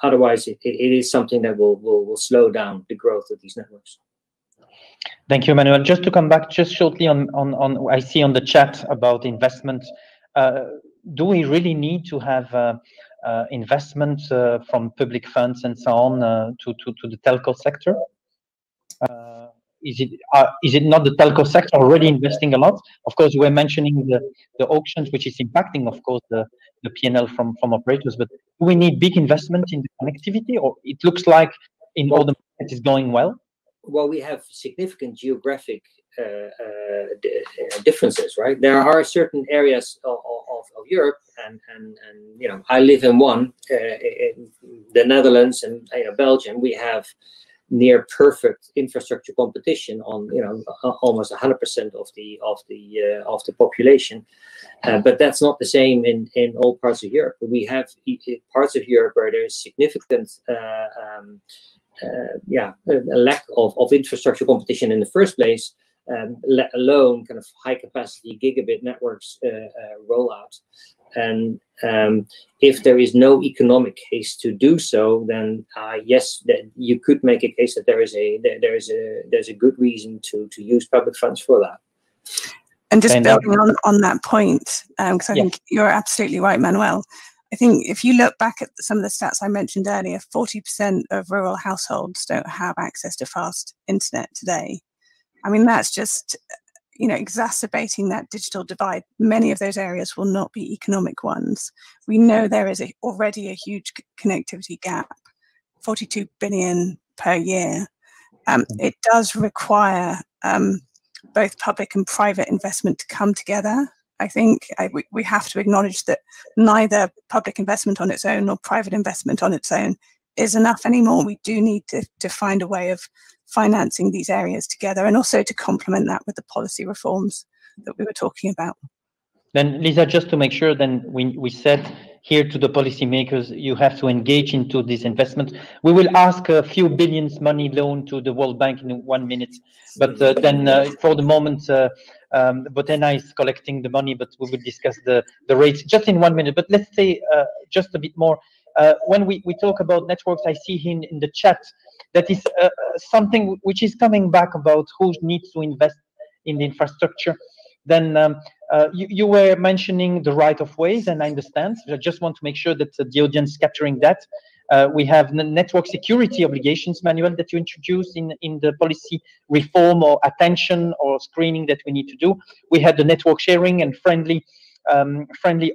otherwise it is something that will slow down the growth of these networks. Thank you, Manuel. Just to come back just shortly on I see on the chat about investment. Do we really need to have investment from public funds and so on to the telco sector? Is it not the telco sector already investing a lot? Of course, we're mentioning the auctions, which is impacting, of course, the P&L from operators. But do we need big investment in the connectivity, or it looks like in all the markets is going well? Well, we have significant geographic differences, right? There are certain areas of Europe, and I live in one, in the Netherlands and Belgium. We have near perfect infrastructure competition on almost 100% of the population, but that's not the same in all parts of Europe. We have parts of Europe where there is significant a lack of infrastructure competition in the first place, let alone kind of high capacity gigabit networks rollout. And if there is no economic case to do so, then yes, that you could make a case that there's a good reason to use public funds for that. And just building on that point, because I think you're absolutely right, Manuel. I think if you look back at some of the stats I mentioned earlier, 40% of rural households don't have access to fast internet today. I mean, that's just, exacerbating that digital divide. Many of those areas will not be economic ones. We know there is already a huge connectivity gap, 42 billion per year. It does require both public and private investment to come together. I think we have to acknowledge that neither public investment on its own nor private investment on its own is enough anymore. We do need to find a way of financing these areas together, and also to complement that with the policy reforms that we were talking about. Then, Lisa, just to make sure, then we said here to the policymakers, you have to engage into this investment. We will ask a few billions money loan to the World Bank in 1 minute, but then for the moment, Boutheina is collecting the money, but we will discuss the rates just in 1 minute. But let's say just a bit more. When we talk about networks, I see in the chat that is something which is coming back about who needs to invest in the infrastructure. Then you were mentioning the right of ways, and I understand. I just want to make sure that the audience is capturing that. We have network security obligations, Manuel, that you introduced in the policy reform or attention or screening that we need to do. We had the network sharing and friendly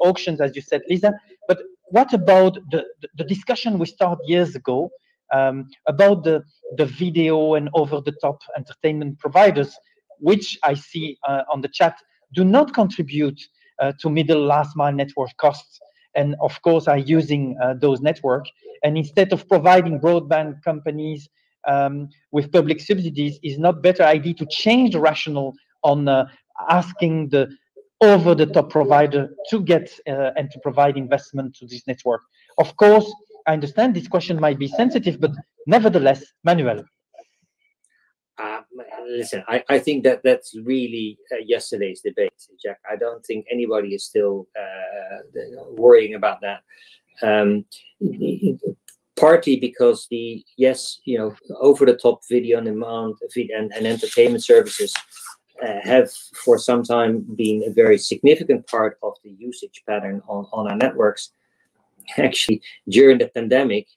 auctions, as you said, Lisa. But what about the discussion we started years ago about the video and over-the-top entertainment providers, which I see on the chat do not contribute to middle last mile network costs, and of course are using those networks. And instead of providing broadband companies with public subsidies, is not better idea to change the rationale on asking the over-the-top provider to get and to provide investment to this network. Of course, I understand this question might be sensitive, but nevertheless, Manuel. Listen, I think that that's really yesterday's debate, Jack. I don't think anybody is still worrying about that. Partly because over-the-top video on demand and entertainment services have for some time been a very significant part of the usage pattern on our networks. Actually, during the pandemic,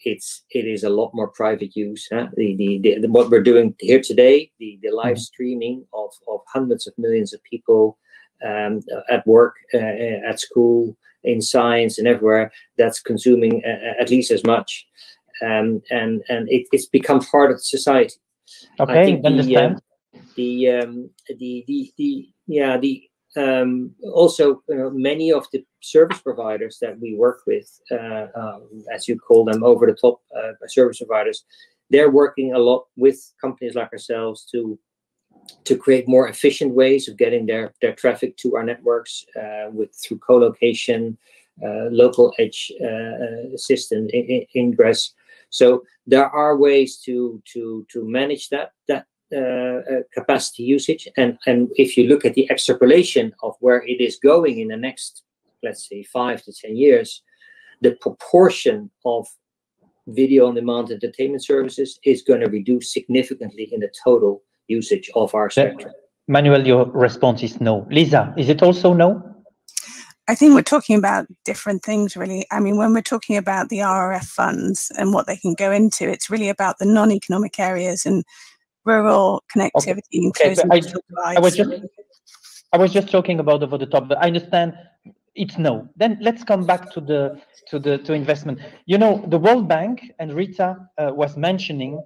it is a lot more private use. What we're doing here today, the live streaming of hundreds of millions of people at work, at school, in science, and everywhere, that's consuming at least as much, and it's become part of society. Okay, I think understand. Also, many of the service providers that we work with, as you call them, over-the-top service providers, they're working a lot with companies like ourselves to create more efficient ways of getting their traffic to our networks through co-location, local edge system ingress. So there are ways to manage that capacity usage, and if you look at the extrapolation of where it is going in the next, let's say, 5 to 10 years, the proportion of video on demand entertainment services is going to reduce significantly in the total usage of our spectrum. Manuel, your response is no. Lisa, is it also no? I think we're talking about different things, really. I mean, when we're talking about the RRF funds and what they can go into, it's really about the non-economic areas and rural connectivity. Okay. I was just talking about over the top, but I understand it's no. Then let's come back to investment. You know, the World Bank, and Rita was mentioning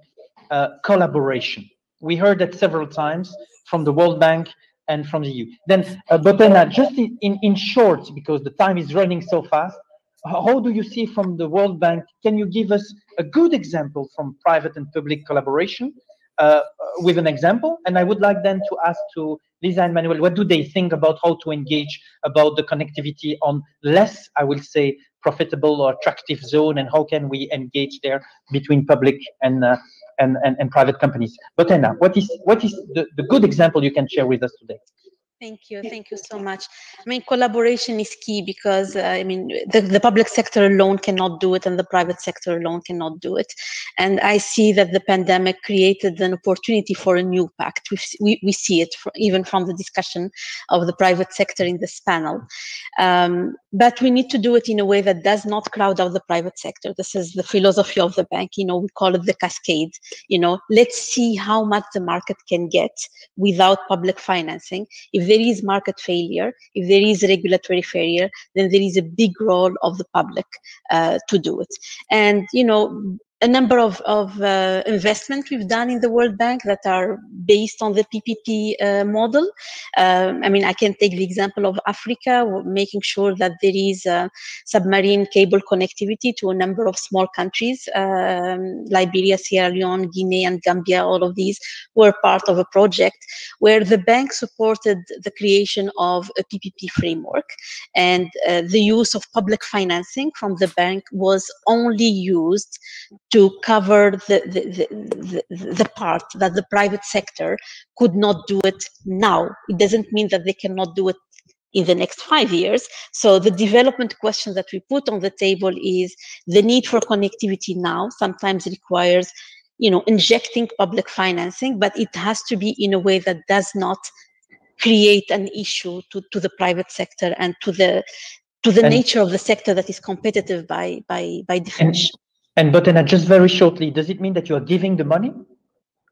collaboration. We heard that several times from the World Bank and from the EU. Then, Boutheina, just in short, because the time is running so fast, how do you see from the World Bank? Can you give us a good example from private and public collaboration with an example? And I would like then to ask to Lisa and Manuel, what do they think about how to engage about the connectivity on less, I will say, profitable or attractive zone, and how can we engage there between public and private companies? Boutheina, what is the good example you can share with us today? Thank you so much. I mean, collaboration is key because I mean, the public sector alone cannot do it, and the private sector alone cannot do it. And I see that the pandemic created an opportunity for a new pact. We see it even from the discussion of the private sector in this panel. But we need to do it in a way that does not crowd out the private sector. This is the philosophy of the bank. You know, we call it the cascade. You know, let's see how much the market can get without public financing. If there is market failure, if there is regulatory failure, then there is a big role of the public to do it. And, you know, a number of investment we've done in the World Bank that are based on the PPP model. I mean, I can take the example of Africa, making sure that there is submarine cable connectivity to a number of small countries, Liberia, Sierra Leone, Guinea, and Gambia. All of these were part of a project where the bank supported the creation of a PPP framework, and the use of public financing from the bank was only used to cover the part that the private sector could not do it now. It doesn't mean that they cannot do it in the next 5 years. So the development question that we put on the table is the need for connectivity now sometimes requires, you know, injecting public financing, but it has to be in a way that does not create an issue to the private sector and to the nature of the sector that is competitive by definition. And Boutheina, just very shortly, does it mean that you are giving the money,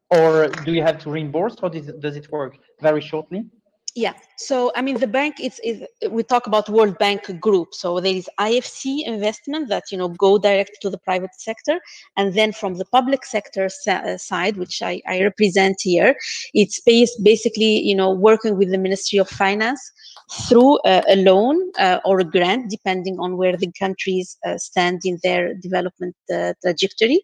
or do you have to reimburse? How does it work? Very shortly. Yeah, so I mean, the bank is we talk about World Bank Group. So there is IFC investment that, you know, go direct to the private sector, and then from the public sector side, which I represent here, it's basically, you know, working with the Ministry of Finance, through a loan or a grant, depending on where the countries stand in their development trajectory.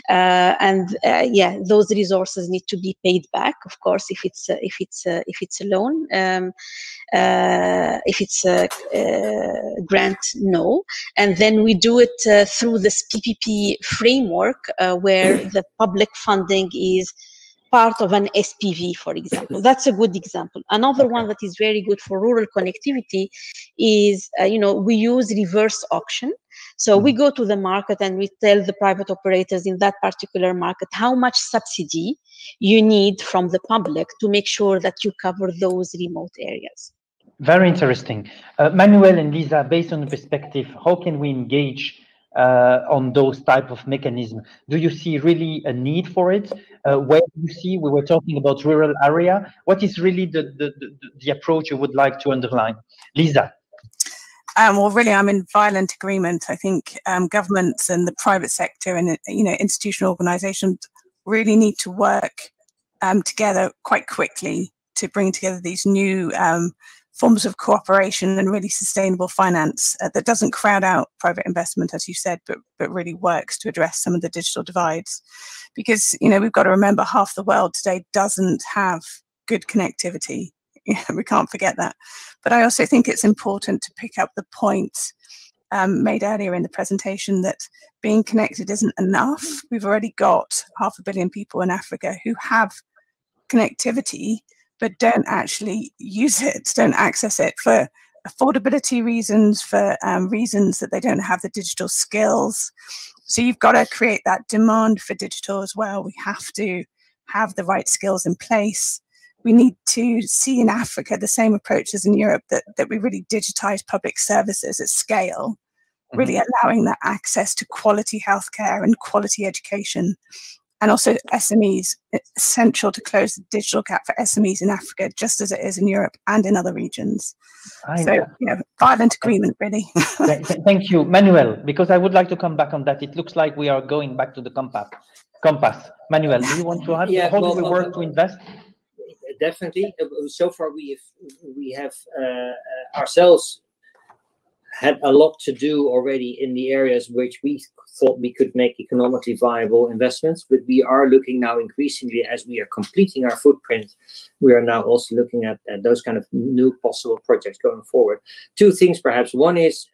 Yeah, those resources need to be paid back, of course, if it's a loan. If it's a grant, no. And then we do it through this PPP framework, where the public funding is part of an SPV, for example. That's a good example. Another one that is very good for rural connectivity is, we use reverse auction. So we go to the market and we tell the private operators in that particular market how much subsidy you need from the public to make sure that you cover those remote areas. Very interesting. Manuel and Lisa, based on the perspective, how can we engage on those type of mechanisms? Do you see really a need for it? Where do you see, we were talking about rural area, what is really the approach you would like to underline? Lisa? Well, really, I'm in violent agreement. I think governments and the private sector and institutional organisations really need to work together quite quickly to bring together these new forms of cooperation and really sustainable finance that doesn't crowd out private investment, as you said, but really works to address some of the digital divides. Because we've got to remember, half the world today doesn't have good connectivity. We can't forget that. But I also think it's important to pick up the point made earlier in the presentation that being connected isn't enough. We've already got 500 million people in Africa who have connectivity, but don't actually use it, don't access it for affordability reasons, for reasons that they don't have the digital skills. So you've got to create that demand for digital as well. We have to have the right skills in place. We need to see in Africa the same approach as in Europe, that we really digitize public services at scale, really allowing that access to quality healthcare and quality education. And also SMEs, it's essential to close the digital gap for SMEs in Africa, just as it is in Europe and in other regions. Violent agreement, really. Thank you, Manuel, because I would like to come back on that. It looks like we are going back to the compass. Manuel, do you want to add? Yeah, how do we work to invest? Definitely. So far, we have ourselves had a lot to do already in the areas which we thought we could make economically viable investments, but we are looking now increasingly, as we are completing our footprint, we are now also looking at those kind of new possible projects going forward. Two things perhaps. One is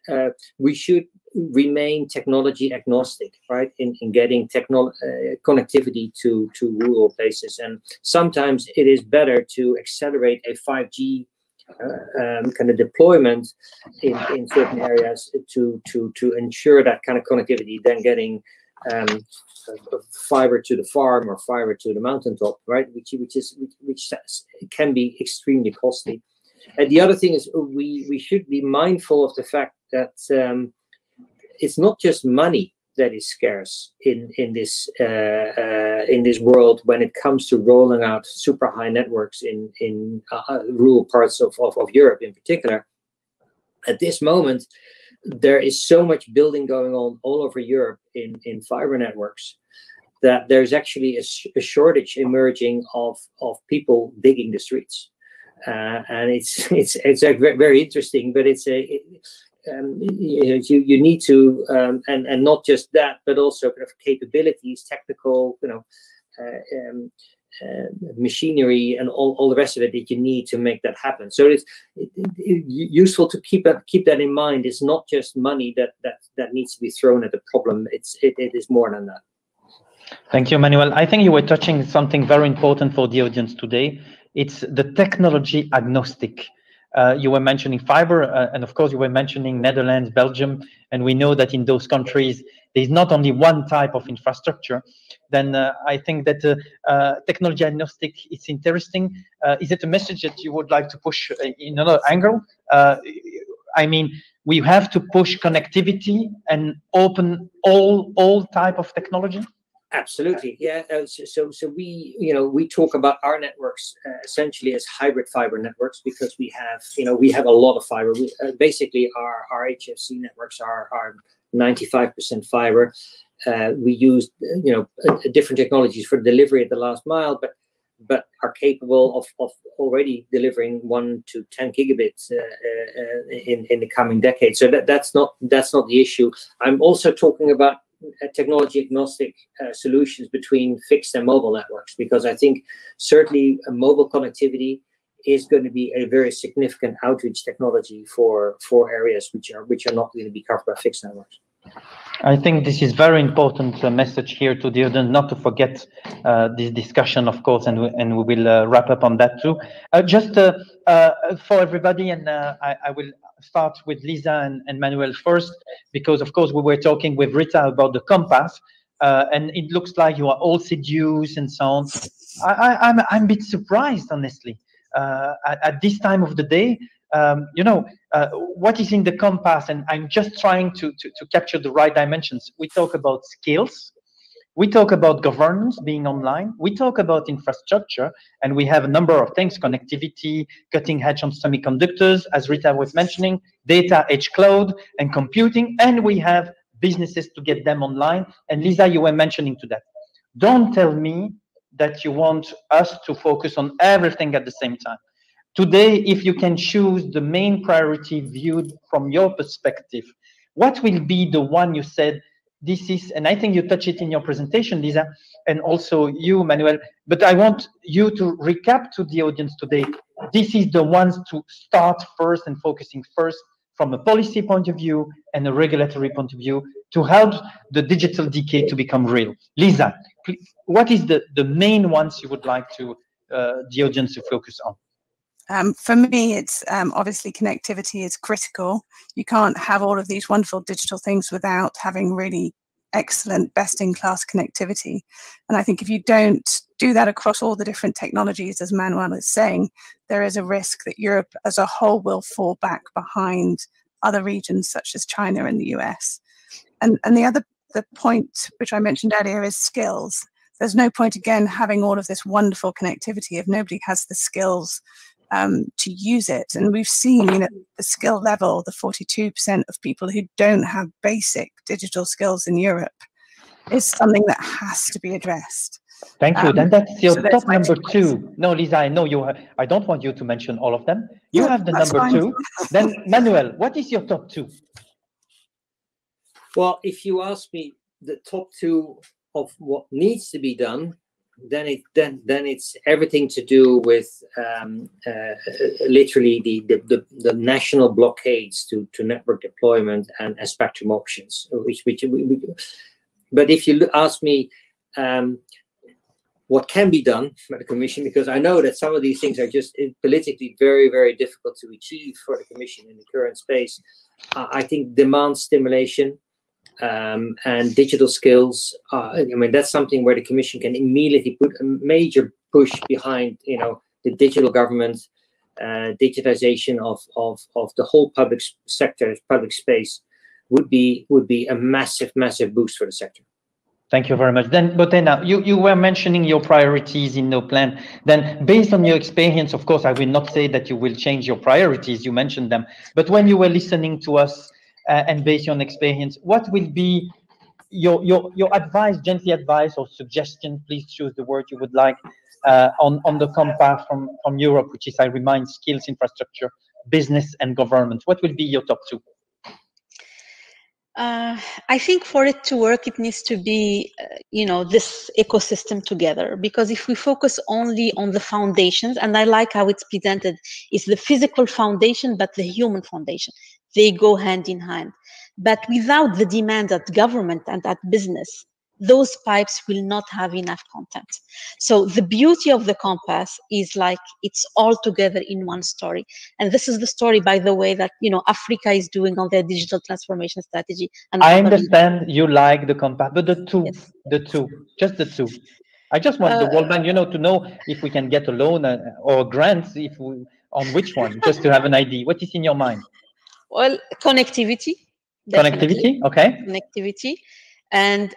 we should remain technology agnostic, right, in getting connectivity to rural places. And sometimes it is better to accelerate a 5G kind of deployment in certain areas to ensure that kind of connectivity than getting fiber to the farm or fiber to the mountaintop, right? Which can be extremely costly. And the other thing is we should be mindful of the fact that it's not just money that is scarce in this world when it comes to rolling out super high networks in rural parts of Europe in particular. At this moment, there is so much building going on all over Europe in fiber networks that there's actually a shortage emerging of people digging the streets, and it's very interesting. But it's you need to and not just that, but also kind of capabilities, technical, machinery, and all the rest of it that you need to make that happen. So it's useful to keep that in mind. It's not just money that needs to be thrown at the problem. It is more than that. Thank you, Manuel. I think you were touching something very important for the audience today. It's the technology agnostic. You were mentioning fiber, and of course you were mentioning Netherlands, Belgium, and we know that in those countries there's not only one type of infrastructure. Then I think that technology agnostic is interesting. Is it a message that you would like to push in another angle? I mean, we have to push connectivity and open all type of technology. Absolutely, yeah. So we talk about our networks essentially as hybrid fiber networks because we have a lot of fiber. Basically, our HFC networks are 95% fiber. We use different technologies for delivery at the last mile, but but are capable of already delivering 1 to 10 gigabits in the coming decade. So that's not the issue. I'm also talking about technology agnostic solutions between fixed and mobile networks, because I think certainly mobile connectivity is going to be a very significant outreach technology for areas which are not going to be covered by fixed networks. I think this is very important message here to the audience, not to forget this discussion, of course, and we will wrap up on that too. Just for everybody, and I will start with Lisa and Manuel first, because of course we were talking with Rita about the compass, and it looks like you are all seduced and so on. I'm a bit surprised, honestly, at this time of the day. What is in the compass, and I'm just trying to capture the right dimensions. We talk about skills, we talk about governance being online, we talk about infrastructure, and we have a number of things: connectivity, cutting edge on semiconductors, as Rita was mentioning, data, edge cloud, and computing, and we have businesses to get them online. And Lisa, you were mentioning to that. Don't tell me that you want us to focus on everything at the same time. Today, if you can choose the main priority viewed from your perspective, what will be the one you said, this is, and I think you touched it in your presentation, Lisa, and also you, Manuel, but I want you to recap to the audience today, this is the ones to start first and focusing first from a policy point of view and a regulatory point of view to help the digital decade to become real. Lisa, what is the main ones you would like to the audience to focus on? For me, it's obviously connectivity is critical. You can't have all of these wonderful digital things without having really excellent, best-in-class connectivity. And I think if you don't do that across all the different technologies, as Manuel is saying, there is a risk that Europe as a whole will fall back behind other regions such as China and the US. And the point which I mentioned earlier is skills. There's no point, again, having all of this wonderful connectivity if nobody has the skills to use it. And we've seen, the skill level, the 42% of people who don't have basic digital skills in Europe is something that has to be addressed. Thank you. Then that's your top number 2. No, Lisa, I know you. I don't want you to mention all of them. You have the number fine. 2. Then Manuel, what is your top 2? Well, if you ask me the top 2 of what needs to be done, then it's everything to do with literally the national blockades to network deployment and spectrum options. But if you ask me what can be done by the Commission, because I know that some of these things are just politically very, very difficult to achieve for the Commission in the current space, I think demand stimulation and digital skills. That's something where the Commission can immediately put a major push behind, the digital government, digitization of the whole public sector, public space would be a massive, massive boost for the sector. Thank you very much. Then, Boutheina, you were mentioning your priorities in the plan. Then, based on your experience, of course, I will not say that you will change your priorities. You mentioned them, but when you were listening to us, and based on experience, what will be your advice, gently advice or suggestion, please choose the word you would like, on the compass from Europe, which is, I remind, skills, infrastructure, business and government. What will be your top 2? I think for it to work, it needs to be, this ecosystem together. Because if we focus only on the foundations, and I like how it's presented, it's the physical foundation, but the human foundation. They go hand in hand. But without the demand at government and at business, those pipes will not have enough content. So the beauty of the compass is like it's all together in one story. And this is the story, by the way, that Africa is doing on their digital transformation strategy. And I understand you like the compass, but the two, just the 2. I just want the World Bank, to know if we can get a loan or grants, on which one, just to have an idea. What is in your mind? Well, connectivity. Definitely. Connectivity, okay. Connectivity and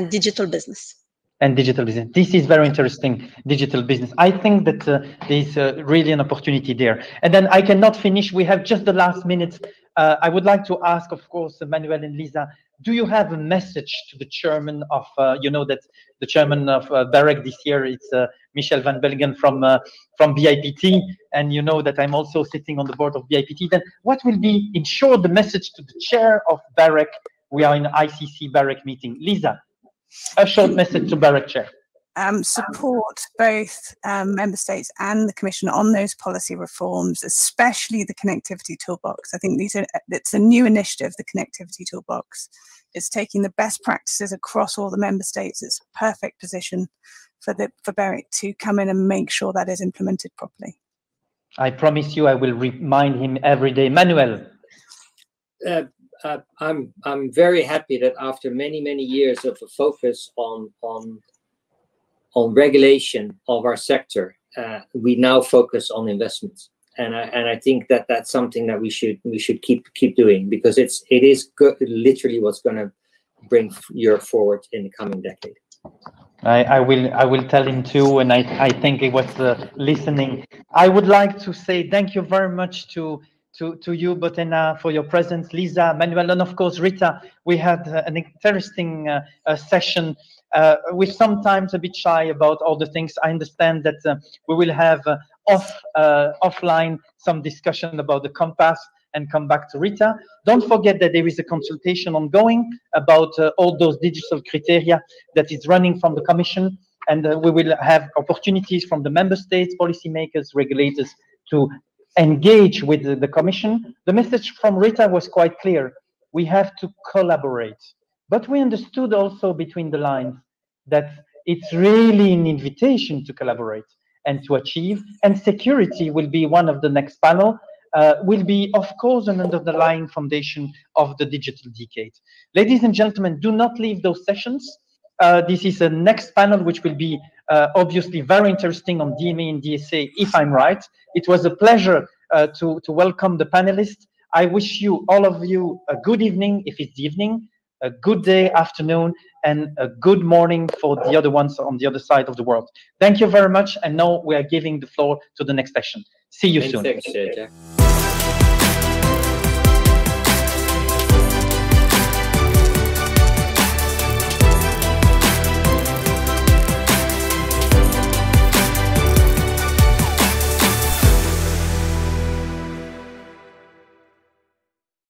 digital business. And digital business. This is very interesting, digital business. I think that there's really an opportunity there. And then I cannot finish. We have just the last minutes I would like to ask, of course, Manuel and Lisa, do you have a message to the chairman of, you know that the chairman of BEREC this year, it's Michel Van Bellinghen from BIPT, and you know that I'm also sitting on the board of BIPT. Then what will be, in short, the message to the chair of BEREC? We are in ICC BEREC meeting. Lisa, a short message to BEREC chair. Support both member states and the Commission on those policy reforms, especially the connectivity toolbox. I think it's a new initiative, the connectivity toolbox. It's taking the best practices across all the member states. It's a perfect position for BEREC to come in and make sure that is implemented properly. I promise you I will remind him every day. Manuel. I'm very happy that after many years of a focus on regulation of our sector, we now focus on investments, and I think that that's something that we should keep doing, because it is literally what's going to bring Europe forward in the coming decade. I will tell him too, and I think it was listening. I would like to say thank you very much to you, Boutheina, for your presence, Lisa, Manuel, and of course Rita. We had an interesting session. We're sometimes a bit shy about all the things. I understand that we will have offline some discussion about the compass and come back to Rita. Don't forget that there is a consultation ongoing about all those digital criteria that is running from the Commission, and we will have opportunities from the member states, policymakers, regulators to engage with the Commission. The message from Rita was quite clear. We have to collaborate. But we understood also between the lines that it's really an invitation to collaborate and to achieve. And security will be one of the next panel, will be, of course, an underlying foundation of the digital decade. Ladies and gentlemen, do not leave those sessions. This is a next panel, which will be obviously very interesting on DMA and DSA, if I'm right. It was a pleasure to welcome the panelists. I wish you, all of you, a good evening, if it's the evening, a good day, afternoon, and a good morning for the other ones on the other side of the world. Thank you very much. And now we are giving the floor to the next session. See you soon. Thanks, Jack.